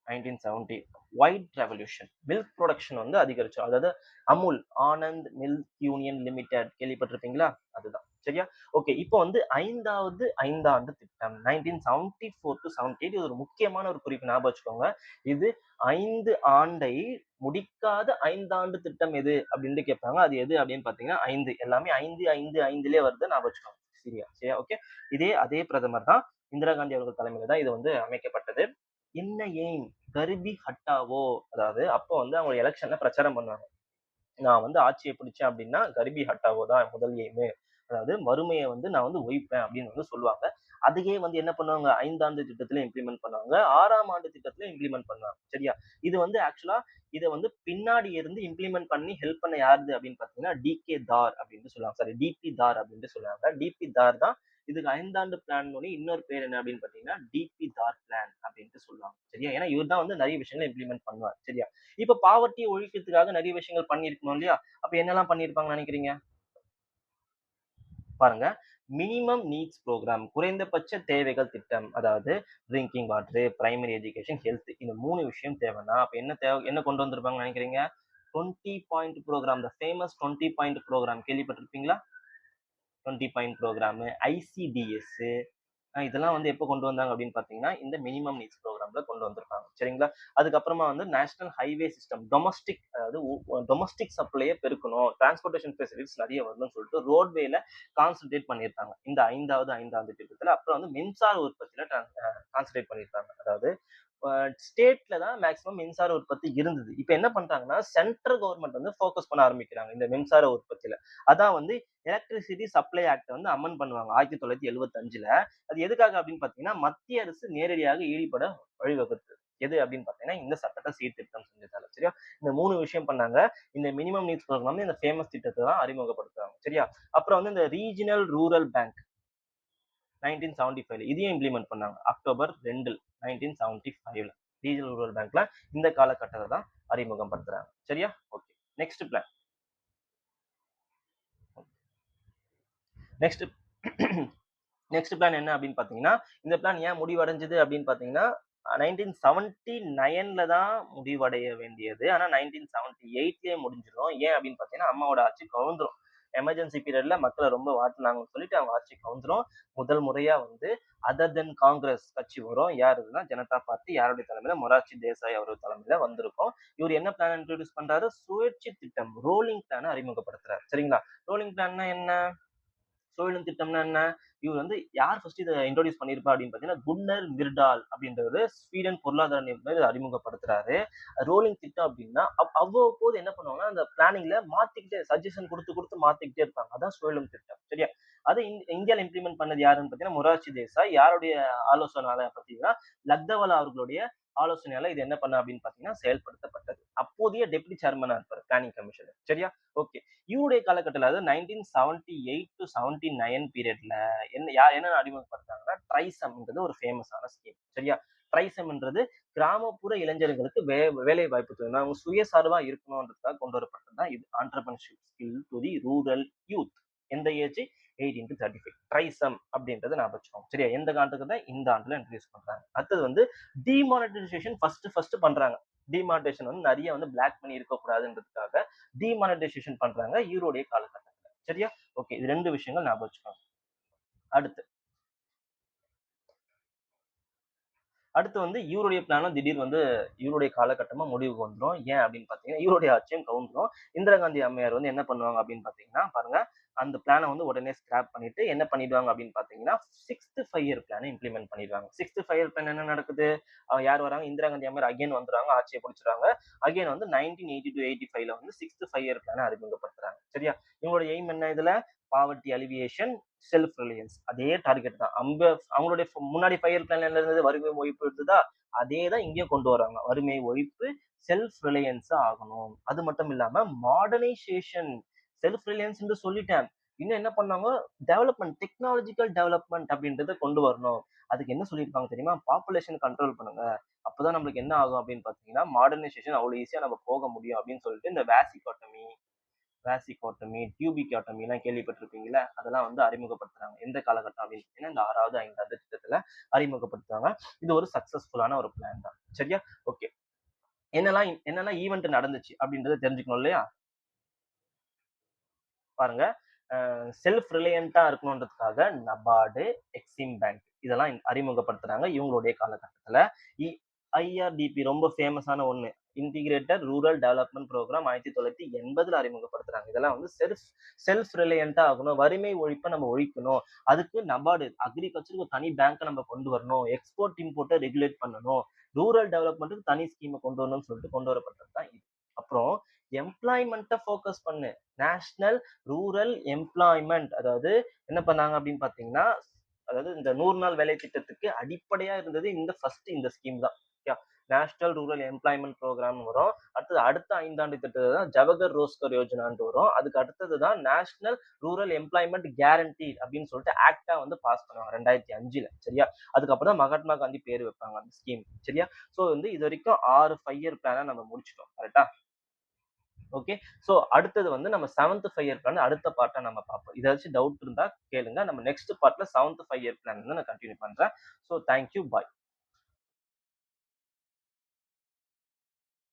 1970 ஒயிட் ரெவல்யூஷன். மில்க் புரொடக்ஷன் வந்து அதிகரிச்சோம். அதாவது Amul, Anand milk union limited கேள்விப்பட்டிருப்பீங்களா? அதுதான். சரியா? ஓகே. இப்போ வந்து 5ஆண்டு திட்டம். 1974 to 78 இது ஒரு முக்கியமான ஒரு குறிப்பு ஞாபகம் வச்சுக்கோங்க. இது 5 ஆண்டை முடிக்காத 5ஆண்டு திட்டம் எது அப்படின்னு கேட்பாங்க. அது எது அப்படின்னு பார்த்தீங்கன்னா 5 எல்லாமே 5, 5, 5லயே வருது ஞாபகம் வச்சுக்கோங்க. சரியா? சரியா? ஓகே. அதே பிரதமர் தான் இந்திரா காந்தி அவர்கள் தலைமையில தான் இது வந்து அமைக்கப்பட்டது. என்ன எய்ம்? கரிபி ஹட்டாவோ, அதாவது அப்போ வந்து அவங்க எலெக்ஷன்ல பிரச்சாரம் பண்ணுவாங்க. நான் வந்து ஆட்சியை பிடிச்சேன் அப்படின்னா கரிபி ஹட்டாவோ தான் முதல் எய்மு. அதாவது வறுமையை வந்து நான் வந்து ஒழிப்பேன் அப்படின்னு வந்து சொல்லுவாங்க. அதையே வந்து என்ன பண்ணுவாங்க, 5 ஆண்டு திட்டத்துல இம்ப்ளிமெண்ட் பண்ணுவாங்க. 6ஆம் ஆண்டு திட்டத்துல இம்ப்ளிமெண்ட் பண்ணுவாங்க. சரியா? இது வந்து ஆக்சுவலா இத வந்து பின்னாடி இருந்து இம்ப்ளிமெண்ட் பண்ணி ஹெல்ப் பண்ண யாருது அப்படின்னு பார்த்தீங்கன்னா, டி.கே. தார் அப்படின்னு சொல்லுவாங்க. சாரி, டி.பி. தார் அப்படின்னு சொல்லுவாங்க. டி.பி. தார் தான் இதுக்கு 5 ஆண்டு பிளானுடைய இன்னொரு பேர் என்ன அப்படின்னு பார்த்தீங்கன்னா, டி.பி. தார் பிளான் அப்படின்ட்டு சொல்லுவாங்க. சரியா? ஏன்னா இவர் தான் வந்து நெறைய விஷயங்கள இம்ப்ளிமெண்ட் பண்ணுவார். சரியா? இப்ப பாவர்ட்டிய ஒழிக்கிறதுக்காக நெறைய விஷயங்கள் பண்ணியிருக்கணும் இல்லையா? அப்ப என்னலாம் பண்ணியிருப்பாங்கன்னு நெனைக்கிறீங்க? பாருங்க. மினிமம் நீட்ஸ் புரோகிராம், குறைந்தபட்ச தேவைகள் திட்டம். அதாவது drinking water, primary education, health, இந்த 3 விஷயம் தேவைன்னா, அப்ப என்ன கொண்டு வந்திருப்பாங்கன்னு நெனைக்கிறீங்க? 20 point programme, the famous 20 point programme கேள்விப்பட்டிருப்பீங்களா? 20 பாயிண்ட் புரோகிராம், ஐசிடிஎஸ், இதெல்லாம் வந்து எப்போ கொண்டு வந்தாங்க அப்படின்னு பார்த்தீங்கன்னா, இந்த மினிமம் நீட்ஸ் புரோகிராம்ல கொண்டு வந்திருக்காங்க. சரிங்களா? அதுக்கப்புறமா வந்து நேஷனல் ஹைவே சிஸ்டம், டொமஸ்டிக், அதாவது டொமஸ்டிக் சப்ளைய பெருக்கணும். டிரான்ஸ்போர்டேஷன் ஃபெசிலிட்டிஸ் நெறைய வரணும்னு சொல்லிட்டு ரோட்வேல கான்சன்ட்ரேட் பண்ணியிருக்காங்க. இந்த 5ஆண்டு திட்டத்துல. அப்புறம் வந்து மின்சார உற்பத்தியில கான்சன்ட்ரேட் பண்ணியிருக்காங்க. அதாவது ஸ்டேட்ல தான் மேக்ஸிமம் மின்சார உற்பத்தி இருந்தது. இப்ப என்ன பண்றாங்கன்னா, சென்ட்ரல் கவர்ன்மெண்ட் வந்து ஃபோக்கஸ் பண்ண ஆரம்பிக்கிறாங்க இந்த மின்சார உற்பத்தியில. அதான் வந்து எலக்ட்ரிசிட்டி சப்ளை ஆக்ட் வந்து அமெண்ட் பண்ணுவாங்க 1975ல. அது எதுக்காக அப்படின்னு பார்த்தீங்கன்னா, மத்திய அரசு நேரடியாக ஈடுபட வழிவகுத்தது. எது அப்படின்னு பார்த்தீங்கன்னா, இந்த சட்டத்த சீர்திருத்தம் செஞ்சதால. சரியா? இந்த 3 விஷயம் பண்ணாங்க. இந்த மினிமம் நீட்ஸ் புரோகிராம் வந்து இந்த ஃபேமஸ் திட்டத்த தான் அறிமுகப்படுத்துறாங்க. சரியா? அப்புறம் வந்து இந்த ரீஜினல் ரூரல் பேங்க் 1975ல இதையும் இம்ப்ளிமெண்ட் பண்ணாங்க. அக்டோபர் 2 1975ல. ரீஜனல் ரூரல் பேங்க்ல இந்த காலகட்டத்த தான் அறிமுகம் படுத்துறாங்க. சரியா? Okay. Next plan. Next next plan என்ன அப்படின்னு பார்த்தீங்கன்னா, இந்த பிளான் ஏன் முடிவடைஞ்சது அப்படின்னு பார்த்தீங்கன்னா, 1979ல தான் முடிவடைய வேண்டியது. ஆனா 1978லயே முடிஞ்சிரும். ஏன் அப்படின்னு பார்த்தீங்கன்னா, அம்மாவோட ஆட்சி கவுந்துரும். எமர்ஜென்சி பீரியட்ல மக்கள ரொம்ப வாட்டுனாங்கன்னு சொல்லிட்டு அவங்க ஆட்சி கவுந்துரும். முதல் முறையா வந்து அதர் தென் காங்கிரஸ் கட்சி வரும். யாருதுன்னா ஜனதா பார்ட்டி. யாருடைய தலைமையில? மொரார்ஜி தேசாய் அவர்கள் தலைமையில வந்திருக்கும். இவரு என்ன பிளான் இன்ட்ரோடியூஸ் பண்றாரு? சுழற்சி திட்டம், ரோலிங் பிளான அறிமுகப்படுத்துறாரு. சரிங்களா? ரோலிங் பிளான்னா என்ன? சுழலும் திட்டம்னா என்ன? இவர் வந்து யார் ஃபர்ஸ்ட் இத இன்ட்ரோடியூஸ் பண்ணியிருப்பா அப்படின்னு பார்த்தீங்கன்னா, குன்னர் மிர்டால் அப்படின்றவரு ஸ்வீடன் பொருளாதார நிபுணர் இத அறிமுகப்படுத்துறாரு. ரோலிங் திட்டம் அப்படின்னா, அவ்வப்போது என்ன பண்ணுவாங்கன்னா, அந்த பிளானிங்ல மாத்திக்கிட்டே சஜஷன் குடுத்து மாத்திக்கிட்டே இருப்பாங்க. அதான் சுழலும் திட்டம். சரியா? அது இந்தியால இம்ப்ளிமெண்ட் பண்ணது யாருன்னு பார்த்தீங்கன்னா, மொரார்ஜி தேசாய். யாருடைய ஆலோசனையால பார்த்தீங்கன்னா, லக்தவாலா அவர்களுடைய ஆலோசனையால இது என்ன பண்ண அப்படின்னு பார்த்தீங்கன்னா, செயல்படுத்தப்பட்டது. அப்போதைய டெப்டி சேர்மனா இருப்பாரு பிளானிங் கமிஷன். சரியா? ஓகே. இவருடைய காலகட்டத்துல, அதாவது 1978-79 பீரியட்ல என்ன அறிமுகப்படுத்துனாங்கன்னா, ட்ரைசம்ன்றது ஒரு ஃபேமஸான ஸ்கீம். சரியா? ட்ரைசம்ன்றது கிராமப்புற இளைஞர்களுக்கு வேலை வாய்ப்பு தரும். அவங்க சுயசார்பா இருக்கணும்ன்றதுக்காக கொண்டு வரப்பட்டது தான் இது. Entrepreneurship skill to the rural youth. எந்த ஏஜ்? 18-35. ட்ரைசம் அப்படின்றத ஞாபகம் வச்சுக்கோங்க. சரியா? எந்த காலத்துக்கு இந்த ஆண்டுல இன்ட்ரோடியூஸ் பண்றாங்க. அடுத்தது வந்து டிமானிட்டைசேஷன் ஃபர்ஸ்ட் பண்றாங்க. டிமானிட்டைசேஷன் வந்து நெறைய வந்து பிளாக் மணி இருக்கக்கூடாதுன்றதுக்காக டிமானிட்டைசேஷன் பண்றாங்க இவருடைய காலகட்டத்துல. சரியா? ஓகே. இது 2 விஷயங்கள் ஞாபகம் வச்சுக்கோங்க. அடுத்து அடுத்து வந்து இவருடைய பிளானும் திடீர் வந்து இவருடைய காலகட்டமா முடிவுக்கு வந்துரும். ஏன் அப்படின்னு பார்த்தீங்கன்னா, இவருடைய ஆட்சியும் கவுந்துரும். இந்திரா காந்தி அம்மையார் வந்து என்ன பண்ணுவாங்க அப்படின்னு பார்த்தீங்கன்னா, பாருங்க, அந்த பிளான வந்து உடனே ஸ்கிராப் பண்ணிட்டு என்ன பண்ணிடுவாங்க அப்படின்னு பார்த்தீங்கன்னா, 6த் 5 இயர் பிளான இம்ப்ளிமெண்ட் பண்ணிடுவாங்க. 6த் 5 இயர் பிளான் என்ன நடக்குது? யார் வராங்க? இந்திரா காந்தி அம்மையார் அகைன் வந்துறாங்க. ஆட்சிய பிடிச்சுறாங்க. அகைன் வந்து 1980-85ல வந்து 6த் 5 இயர் பிளான அறிமுகப்படுத்துறாங்க. சரியா? இவங்களோட எய்ம் என்ன இதுல? Poverty alleviation, self Reliance. அதே டார்கெட் தான். அவங்களுடைய முன்னாடி 5 இயர் பிளான்ல என்ன இருந்தது? வறுமை ஒழிப்பு இருந்ததா? அதே தான் இங்கேயும் கொண்டு வராங்க. வறுமை ஒழிப்பு, செல்ஃப் ரிலையன்ஸா ஆகணும். அது மட்டும் இல்லாம மாடர்னைசேஷன், செல்ஃப் ரிலையன்ஸ்ன்னு சொல்லிட்டேன். இன்னும் என்ன பண்ணாங்க? டெவலப்மென்ட், டெக்னாலஜிக்கல் டெவலப்மென்ட் அப்படின்றத கொண்டு வரணும். அதுக்கு என்ன சொல்லியிருப்பாங்க தெரியுமா? பாப்புலேஷன் கண்ட்ரோல் பண்ணுங்க. அப்பதான் நம்மளுக்கு என்ன ஆகும் அப்படின்னு பார்த்தீங்கன்னா, மாடர்னைசேஷன் அவ்வளவு ஈஸியா நம்ம போக முடியும் அப்படின்னு சொல்லிட்டு இந்த வேசிகோட்டமி, டியூபிகாட்டமிலாம் கேள்விப்பட்டிருப்பீங்கல்ல? அதெல்லாம் வந்து அறிமுகப்படுத்துறாங்க. எந்த காலகட்டம் அப்படின்னு பார்த்தீங்கன்னா, இந்த 6வது, 5வது திட்டத்துல அறிமுகப்படுத்துறாங்க. இது ஒரு சக்சஸ்ஃபுல்லான ஒரு பிளான் தான். சரியா? ஓகே. என்னெல்லாம் ஈவென்ட் நடந்துச்சு அப்படின்றத தெரிஞ்சுக்கணும் இல்லையா? பாருங்க. செல்ஃப் ரிலையன்ட்டா இருக்கணுன்றதுக்காக நபார்டு, எக்ஸிம் பேங்க் இதெல்லாம் அறிமுகப்படுத்துறாங்க இவங்களுடைய காலகட்டத்துல. இ ஐஆர்டிபி ரொம்ப ஃபேமஸான ஒண்ணு. இன்டிகிரேட்டட் ரூரல் டெவலப்மெண்ட் ப்ரோக்ராம் 1980ல அறிமுகப்படுத்துறாங்க. இதெல்லாம் வந்து செல்ஃப் ரிலையன்ட்டா ஆகணும். வறுமை ஒழிப்ப நம்ம ஒழிக்கணும். அதுக்கு நபார்டு அக்ரிகல்ச்சருக்கு ஒரு தனி பேங்க்க நம்ம கொண்டு வரணும். எக்ஸ்போர்ட் இம்போர்ட்ட ரெகுலேட் பண்ணணும். ரூரல் டெவலப்மென்ட்க்கு தனி ஸ்கீம கொண்டு வரணும்னு சொல்லிட்டு கொண்டு வரப்பட்டது தான் இது. அப்புறம் எம்ப்ளாய்மென்ட்ட ஃபோக்கஸ் பண்ணு. நேஷனல் ரூரல் எம்ப்ளாய்மென்ட் அதாவது என்ன பண்ணாங்க அப்படின்னு பார்த்தீங்கன்னா, அதாவது இந்த 100 நாள் வேலை திட்டத்துக்கு அடிப்படையா இருந்தது இந்த ஸ்கீம் தான். Okay. National rural employment programme வரும். அடுத்த 5 ஆண்டு திட்டத்த தான் ஜவஹர் ரோஸ்கர் யோஜனான்ட்டு வரும். அதுக்கு அடுத்தது தான் நேஷனல் ரூரல் எம்ப்ளாய்மென்ட் கேரண்டி அப்படின்னு சொல்லிட்டு ஆக்ட்டா வந்து பாஸ் பண்ணுவாங்க 2005ல. சரியா? அதுக்கப்புறம் தான் மகாத்மா காந்தி பேரு வைப்பாங்க அந்த ஸ்கீம். சரியா? சோ வந்து இதுவரைக்கும் 6 5 இயர் பிளான நம்ம முடிச்சுட்டோம். கரெக்ட்டா? ஓகே. சோ அடுத்தது வந்து நம்ம 7த் 5 இயர் பிளான் அடுத்த பார்ட்டா நம்ம பார்ப்போம். ஏதாச்சும் டவுட் இருந்தா கேளுங்க. நம்ம நெக்ஸ்ட் பார்ட்ல 7த் 5 இயர் பிளான் வந்து நான் கன்டின்யூ பண்றேன். So thank you. பாய்.